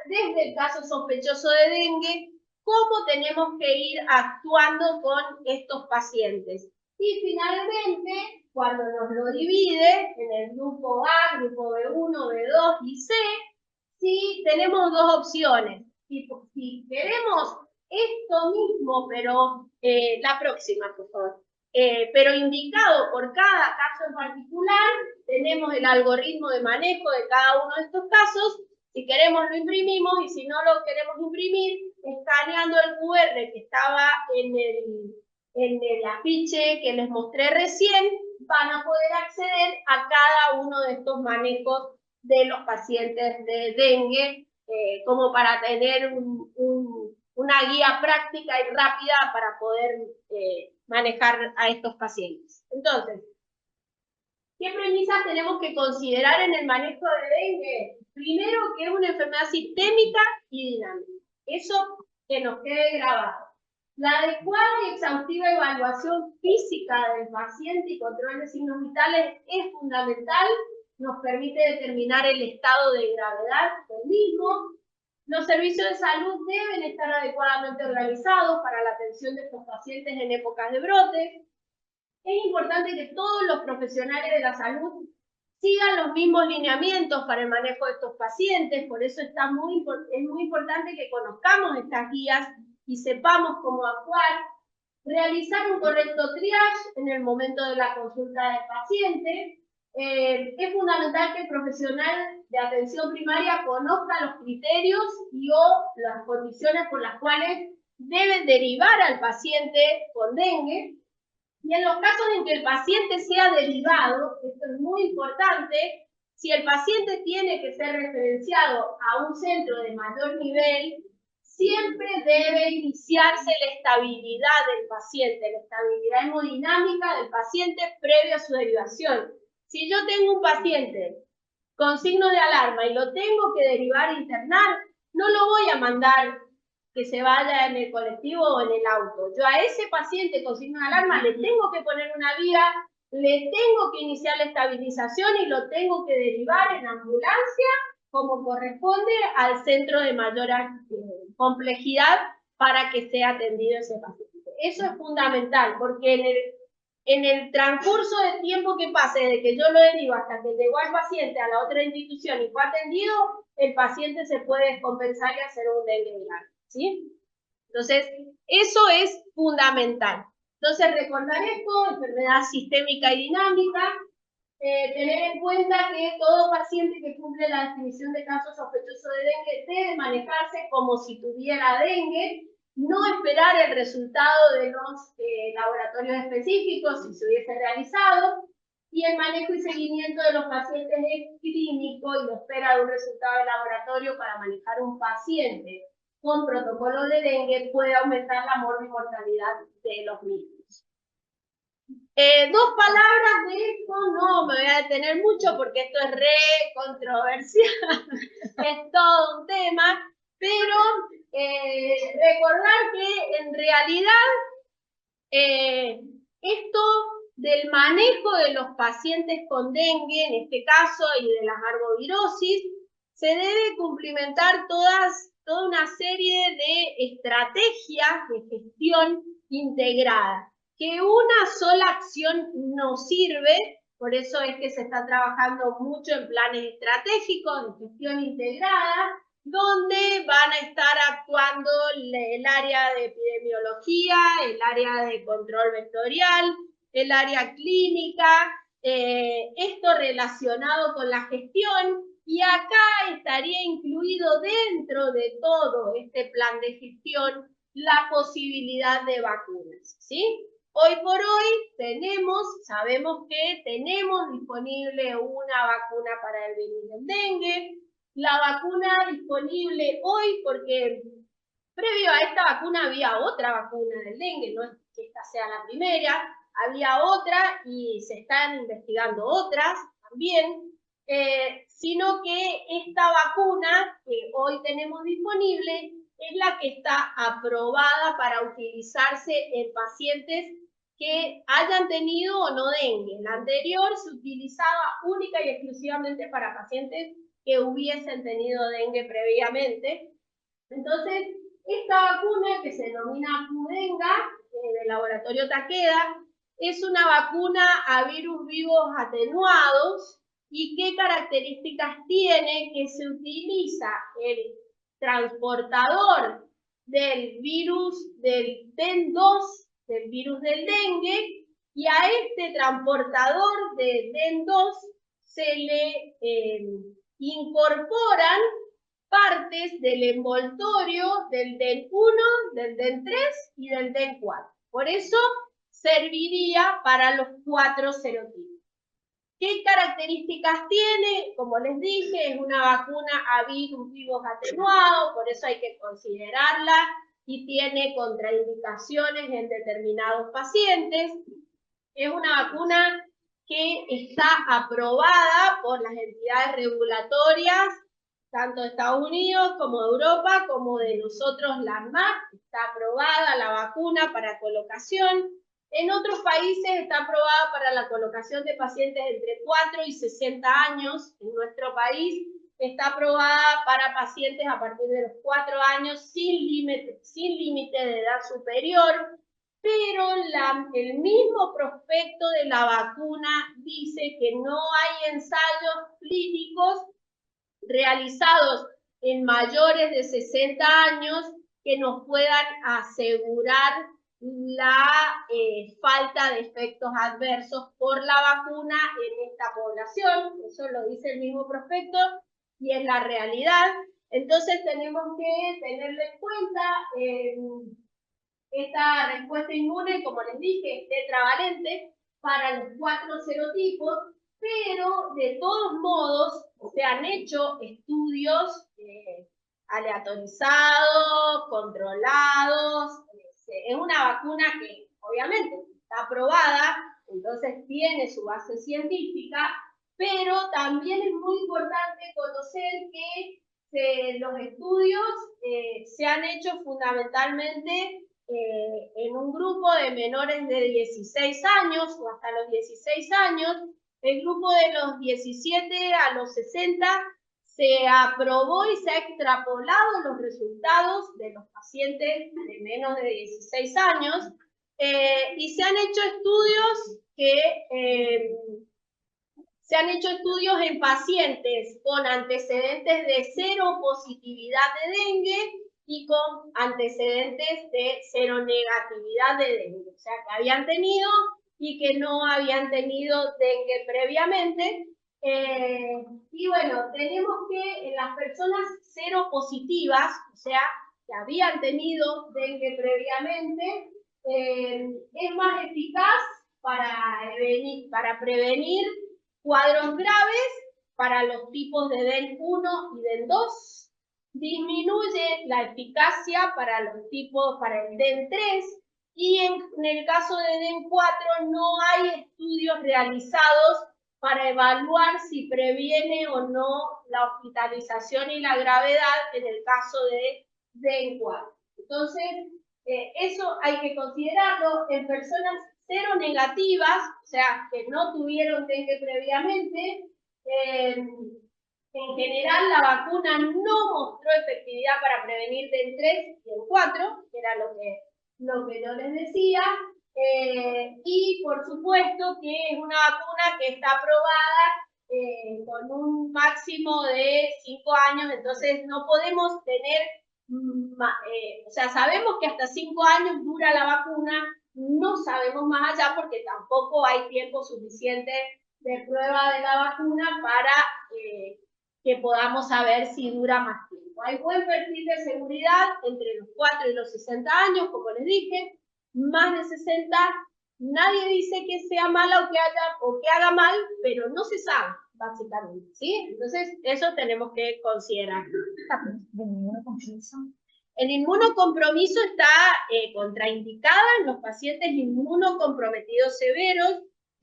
desde el caso sospechoso de dengue cómo tenemos que ir actuando con estos pacientes. Y finalmente, cuando nos lo divide en el grupo A, grupo B1, B2 y C, sí tenemos dos opciones. Si queremos esto mismo, pero la próxima, por favor. Pero indicado por cada caso en particular, tenemos el algoritmo de manejo de cada uno de estos casos. Si queremos lo imprimimos y si no lo queremos imprimir, escaneando el QR que estaba en el afiche que les mostré recién, van a poder acceder a cada uno de estos manejos de los pacientes de dengue, como para tener una guía práctica y rápida para poder manejar a estos pacientes. Entonces, ¿qué premisas tenemos que considerar en el manejo de dengue? Primero, que es una enfermedad sistémica y dinámica. Eso que nos quede grabado. La adecuada y exhaustiva evaluación física del paciente y control de signos vitales es fundamental. Nos permite determinar el estado de gravedad del mismo. Los servicios de salud deben estar adecuadamente organizados para la atención de estos pacientes en épocas de brote. Es importante que todos los profesionales de la salud sigan los mismos lineamientos para el manejo de estos pacientes, por eso es muy importante que conozcamos estas guías y sepamos cómo actuar, realizar un correcto triage en el momento de la consulta del paciente. Es fundamental que el profesional de atención primaria conozca los criterios o las condiciones por las cuales deben derivar al paciente con dengue. Y en los casos en que el paciente sea derivado, esto es muy importante, si el paciente tiene que ser referenciado a un centro de mayor nivel, siempre debe iniciarse la estabilidad del paciente, la estabilidad hemodinámica del paciente previo a su derivación. Si yo tengo un paciente con signos de alarma y lo tengo que derivar e internar, no lo voy a mandar que se vaya en el colectivo o en el auto. Yo a ese paciente con signos de alarma le tengo que poner una vía, le tengo que iniciar la estabilización y lo tengo que derivar en ambulancia como corresponde al centro de mayor complejidad para que sea atendido ese paciente. Eso es fundamental, porque en el transcurso del tiempo que pase, desde que yo lo derivo hasta que llegó el paciente a la otra institución y fue atendido, el paciente se puede descompensar y hacer un dengue viral, ¿sí? Entonces, eso es fundamental. Entonces, recordar esto, enfermedad sistémica y dinámica, tener en cuenta que todo paciente que cumple la definición de caso sospechoso de dengue debe manejarse como si tuviera dengue, no esperar el resultado de los laboratorios específicos si se hubiese realizado, y el manejo y seguimiento de los pacientes es clínico y no espera de un resultado de laboratorio para manejar un paciente con protocolo de dengue puede aumentar la mortalidad de los mismos. Dos palabras de esto, no me voy a detener mucho porque esto es re controversial, es todo un tema, pero recordar que en realidad esto del manejo de los pacientes con dengue, en este caso, y de las arbovirosis, se debe cumplimentar toda una serie de estrategias de gestión integrada, que una sola acción no sirve, por eso es que se está trabajando mucho en planes estratégicos de gestión integrada, donde van a estar actuando el área de epidemiología, el área de control vectorial, el área clínica, esto relacionado con la gestión, y acá estaría incluido dentro de todo este plan de gestión la posibilidad de vacunas, ¿sí? Hoy por hoy sabemos que tenemos disponible una vacuna para el virus del dengue, la vacuna disponible hoy, porque previo a esta vacuna había otra vacuna del dengue, no es que esta sea la primera, había otra y se están investigando otras también, sino que esta vacuna que hoy tenemos disponible es la que está aprobada para utilizarse en pacientes que hayan tenido o no dengue. La anterior se utilizaba única y exclusivamente para pacientes que hubiesen tenido dengue previamente. Entonces, esta vacuna, que se denomina Qdenga, del laboratorio Takeda, es una vacuna a virus vivos atenuados. ¿Y qué características tiene? Que se utiliza el transportador del virus del DEN2, del virus del dengue, y a este transportador de DEN2 se le incorporan partes del envoltorio del DEN1, del DEN3 y del DEN4. Por eso serviría para los 4 serotipos. ¿Qué características tiene? Como les dije, es una vacuna a virus vivos atenuados, por eso hay que considerarla, y tiene contraindicaciones en determinados pacientes. Es una vacuna que está aprobada por las entidades regulatorias, tanto de Estados Unidos como de Europa, como de nosotros, la ANMAT. Está aprobada la vacuna para colocación. En otros países está aprobada para la colocación de pacientes entre 4 y 60 años. En nuestro país está aprobada para pacientes a partir de los 4 años sin límite de edad superior, pero el mismo prospecto de la vacuna dice que no hay ensayos clínicos realizados en mayores de 60 años que nos puedan asegurar la falta de efectos adversos por la vacuna en esta población. Eso lo dice el mismo prospecto y es la realidad. Entonces tenemos que tenerlo en cuenta. Esta respuesta inmune, como les dije, es tetravalente para los 4 serotipos, pero de todos modos se han hecho estudios aleatorizados, controlados. Es una vacuna que obviamente está aprobada, entonces tiene su base científica, pero también es muy importante conocer que los estudios se han hecho fundamentalmente en un grupo de menores de 16 años o hasta los 16 años. El grupo de los 17 a los 60 se aprobó y se ha extrapolado los resultados de los pacientes de menos de 16 años y se han hecho estudios en pacientes con antecedentes de cero positividad de dengue y con antecedentes de cero negatividad de dengue, o sea, que habían tenido y que no habían tenido dengue previamente. Y bueno, tenemos que en las personas cero positivas, o sea, que habían tenido dengue previamente, es más eficaz para prevenir cuadros graves para los tipos de DEN1 y DEN2. Disminuye la eficacia para el DEN3 y en el caso de DEN4 no hay estudios realizados para evaluar si previene o no la hospitalización y la gravedad en el caso de DEN4. Entonces, eso hay que considerarlo en personas cero negativas, o sea, que no tuvieron dengue previamente. En general, la vacuna no mostró efectividad para prevenir DEN3 y DEN4, que era lo que yo les decía, y por supuesto que es una vacuna que está aprobada con un máximo de 5 años, entonces no podemos tener o sea, sabemos que hasta 5 años dura la vacuna, no sabemos más allá porque tampoco hay tiempo suficiente de prueba de la vacuna para que podamos saber si dura más tiempo. Hay buen perfil de seguridad entre los 4 y los 60 años, como les dije, más de 60, nadie dice que sea mala o que haga mal, pero no se sabe, básicamente, ¿sí? Entonces, eso tenemos que considerar. El inmunocompromiso está contraindicada en los pacientes inmunocomprometidos severos,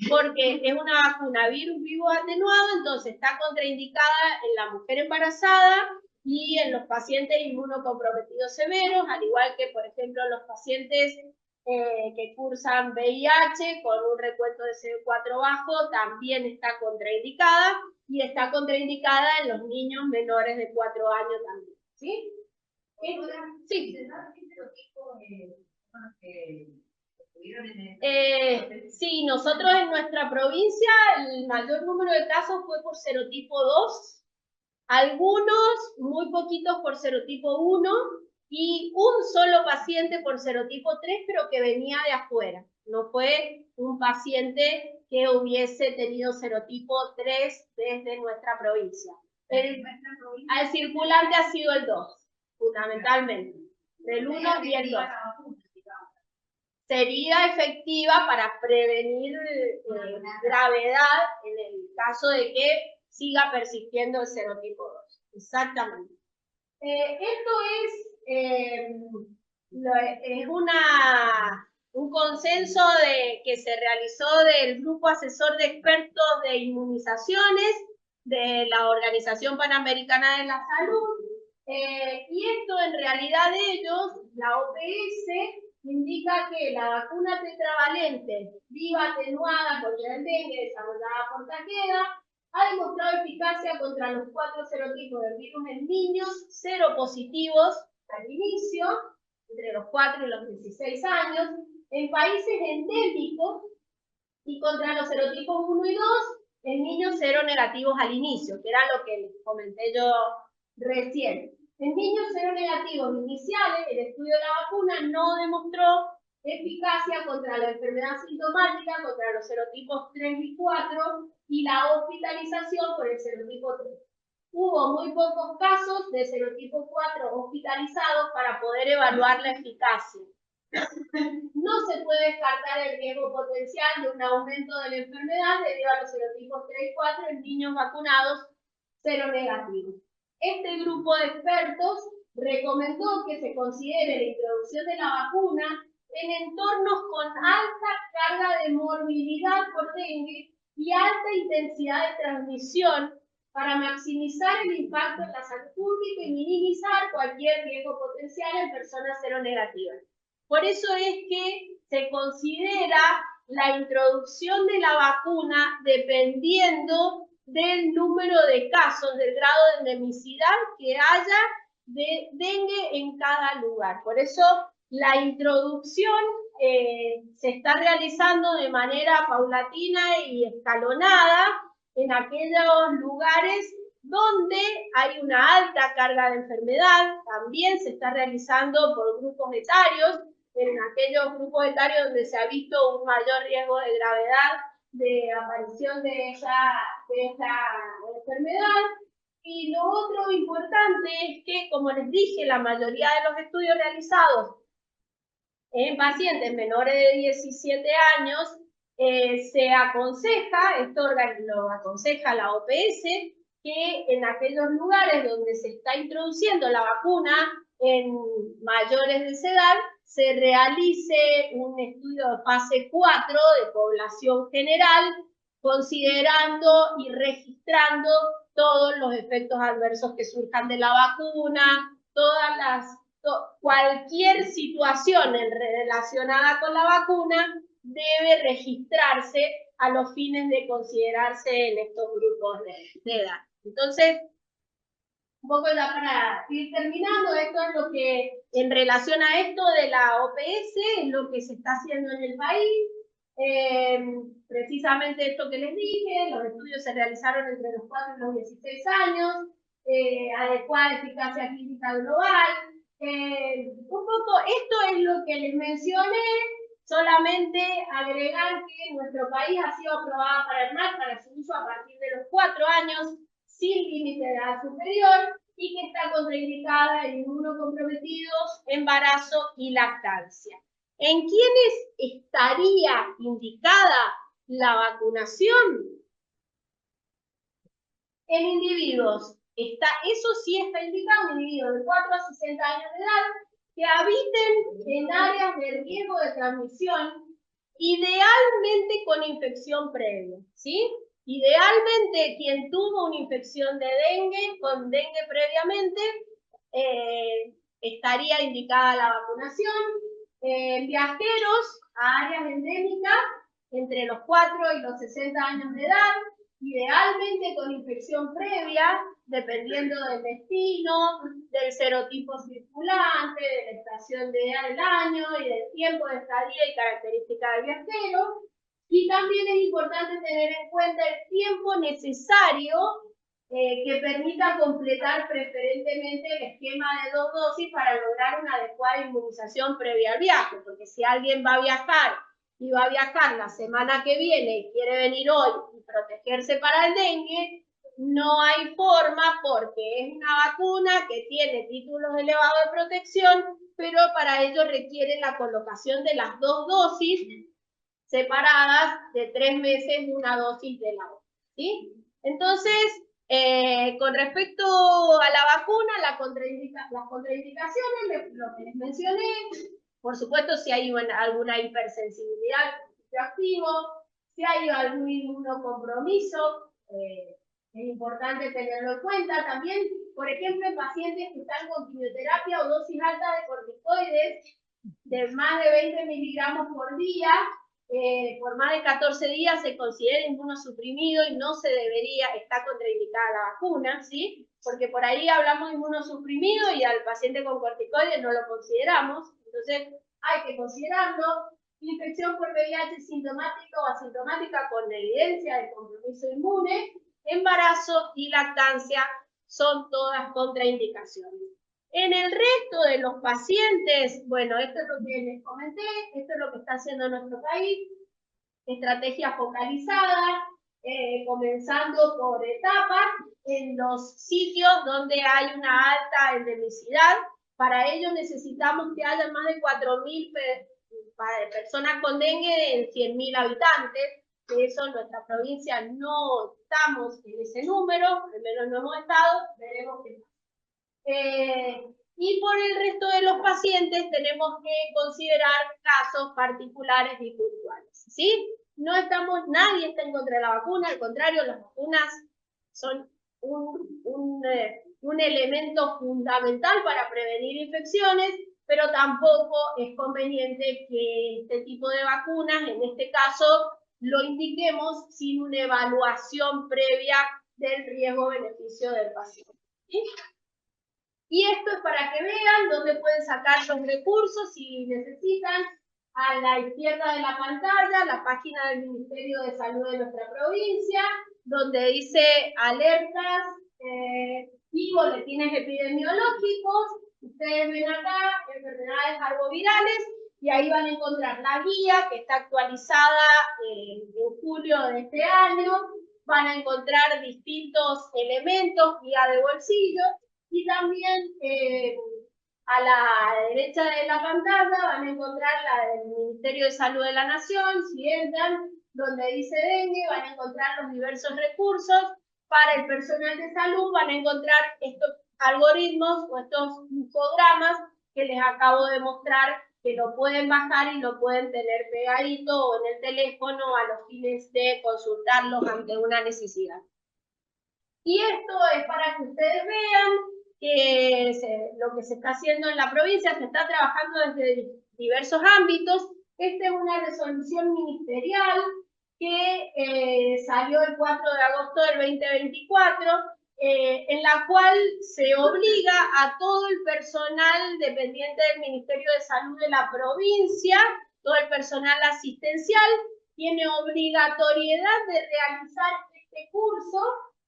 porque es una vacuna virus vivo atenuado, entonces está contraindicada en la mujer embarazada y en los pacientes inmunocomprometidos severos, al igual que, por ejemplo, los pacientes que cursan VIH con un recuento de CD4 bajo, también está contraindicada, y está contraindicada en los niños menores de 4 años también, ¿sí? Sí. Sí, nosotros en nuestra provincia el mayor número de casos fue por serotipo 2, algunos muy poquitos por serotipo 1 y un solo paciente por serotipo 3, pero que venía de afuera. No fue un paciente que hubiese tenido serotipo 3 desde nuestra provincia. El circulante ha sido el 2. Fundamentalmente, del 1 y el 2. Sería efectiva para prevenir gravedad en el caso de que siga persistiendo el serotipo 2. Exactamente. Esto es un consenso que se realizó del Grupo Asesor de Expertos de Inmunizaciones de la Organización Panamericana de la Salud. Y esto en realidad ellos, la OPS, indica que la vacuna tetravalente viva atenuada contra el dengue desarrollada por Takeda ha demostrado eficacia contra los 4 serotipos del virus en niños seropositivos al inicio, entre los 4 y los 16 años, en países endémicos, y contra los serotipos 1 y 2 en niños seronegativos al inicio, que era lo que les comenté yo recién. En niños seronegativos iniciales, el estudio de la vacuna no demostró eficacia contra la enfermedad sintomática, contra los serotipos 3 y 4 y la hospitalización por el serotipo 3. Hubo muy pocos casos de serotipo 4 hospitalizados para poder evaluar la eficacia. No se puede descartar el riesgo potencial de un aumento de la enfermedad debido a los serotipos 3 y 4 en niños vacunados seronegativos. Este grupo de expertos recomendó que se considere la introducción de la vacuna en entornos con alta carga de morbilidad por dengue y alta intensidad de transmisión para maximizar el impacto en la salud pública y minimizar cualquier riesgo potencial en personas seronegativas. Por eso es que se considera la introducción de la vacuna dependiendo del número de casos, del grado de endemicidad que haya de dengue en cada lugar. Por eso la introducción se está realizando de manera paulatina y escalonada en aquellos lugares donde hay una alta carga de enfermedad. También se está realizando por grupos etarios, en aquellos grupos etarios donde se ha visto un mayor riesgo de gravedad de aparición de esta enfermedad. Y lo otro importante es que, como les dije, la mayoría de los estudios realizados en pacientes menores de 17 años se aconseja, esto lo aconseja la OPS, que en aquellos lugares donde se está introduciendo la vacuna en mayores de esa edad, se realice un estudio de fase 4 de población general, considerando y registrando todos los efectos adversos que surjan de la vacuna, cualquier situación relacionada con la vacuna debe registrarse a los fines de considerarse en estos grupos de edad. Entonces, un poco ya para ir terminando, esto es lo que, en relación a esto de la OPS, es lo que se está haciendo en el país. Precisamente esto que les dije, los estudios se realizaron entre los 4 y los 16 años, adecuada eficacia clínica global, un poco, esto es lo que les mencioné, solamente agregar que nuestro país ha sido aprobada para el MAT para su uso a partir de los 4 años, sin límite de edad superior, y que está contraindicada en inmunocomprometidos, embarazo y lactancia. ¿En quiénes estaría indicada la vacunación? En individuos. Eso sí está indicado en individuos de 4 a 60 años de edad que habiten en áreas de riesgo de transmisión, idealmente con infección previa, ¿sí? Idealmente, quien tuvo una infección de dengue, con dengue previamente, estaría indicada la vacunación. Viajeros a áreas endémicas entre los 4 y los 60 años de edad, idealmente con infección previa, dependiendo del destino, del serotipo circulante, de la estación de edad del año y del tiempo de estadía y características del viajero. Y también es importante tener en cuenta el tiempo necesario que permita completar preferentemente el esquema de 2 dosis para lograr una adecuada inmunización previa al viaje, porque si alguien va a viajar y va a viajar la semana que viene y quiere venir hoy y protegerse para el dengue, no hay forma porque es una vacuna que tiene títulos elevados de protección, pero para ello requiere la colocación de las 2 dosis separadas de 3 meses una dosis de la otra, ¿sí? Entonces, con respecto a la vacuna, las contraindicaciones, lo que les mencioné, por supuesto, si hay alguna hipersensibilidad al principio activo, si hay algún inmunocompromiso, es importante tenerlo en cuenta. También, por ejemplo, en pacientes que están con quimioterapia o dosis alta de corticoides de más de 20 miligramos por día, por más de 14 días se considera inmunosuprimido y no se debería, está contraindicada la vacuna, ¿sí? Porque por ahí hablamos de inmunosuprimido y al paciente con corticoides no lo consideramos, entonces hay que considerarlo. Infección por VIH sintomática o asintomática con evidencia de compromiso inmune, embarazo y lactancia son todas contraindicaciones. En el resto de los pacientes, bueno, esto es lo que les comenté, esto es lo que está haciendo nuestro país, estrategias focalizadas, comenzando por etapas en los sitios donde hay una alta endemicidad. Para ello necesitamos que haya más de 4.000 personas con dengue en 100.000 habitantes. De eso en nuestra provincia no estamos en ese número, al menos no hemos estado, veremos qué pasa. Y por el resto de los pacientes tenemos que considerar casos particulares y puntuales, ¿sí? Nadie está en contra de la vacuna, al contrario, las vacunas son un elemento fundamental para prevenir infecciones, pero tampoco es conveniente que este tipo de vacunas, en este caso, lo indiquemos sin una evaluación previa del riesgo-beneficio del paciente, ¿sí? Y esto es para que vean dónde pueden sacar los recursos si necesitan. A la izquierda de la pantalla, la página del Ministerio de Salud de nuestra provincia, donde dice alertas y boletines epidemiológicos. Ustedes ven acá enfermedades arbovirales y ahí van a encontrar la guía que está actualizada en julio de este año. Van a encontrar distintos elementos, guía de bolsillo. Y también a la derecha de la pantalla van a encontrar la del Ministerio de Salud de la Nación. Si entran donde dice dengue, van a encontrar los diversos recursos. Para el personal de salud van a encontrar estos algoritmos o estos infogramas que les acabo de mostrar, que lo pueden bajar y lo pueden tener pegadito o en el teléfono a los fines de consultarlos ante una necesidad. Y esto es para que ustedes vean que lo que se está haciendo en la provincia, se está trabajando desde diversos ámbitos. Esta es una resolución ministerial que salió el 4 de agosto del 2024, en la cual se obliga a todo el personal dependiente del Ministerio de Salud de la provincia, todo el personal asistencial, tiene obligatoriedad de realizar este curso,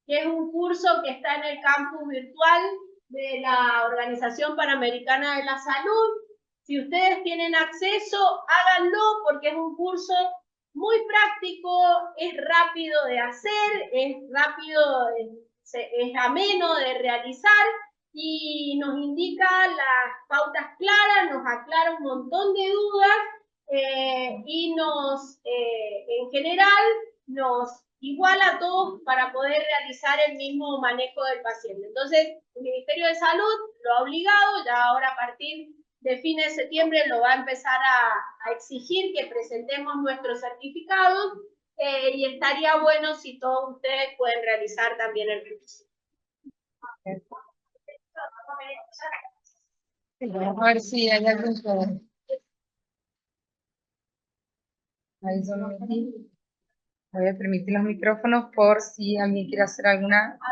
que es un curso que está en el campus virtual de la Organización Panamericana de la Salud. Si ustedes tienen acceso, háganlo porque es un curso muy práctico, es rápido de hacer, es rápido, es ameno de realizar y nos indica las pautas claras, nos aclara un montón de dudas y en general, nos iguala a todos para poder realizar el mismo manejo del paciente. Entonces, el Ministerio de Salud lo ha obligado, ya ahora a partir de fines de septiembre lo va a empezar a exigir que presentemos nuestros certificados y estaría bueno si todos ustedes pueden realizar también el curso. Vamos a ver si hay algún problema. Ahí solo voy a permitir los micrófonos por si alguien quiere hacer alguna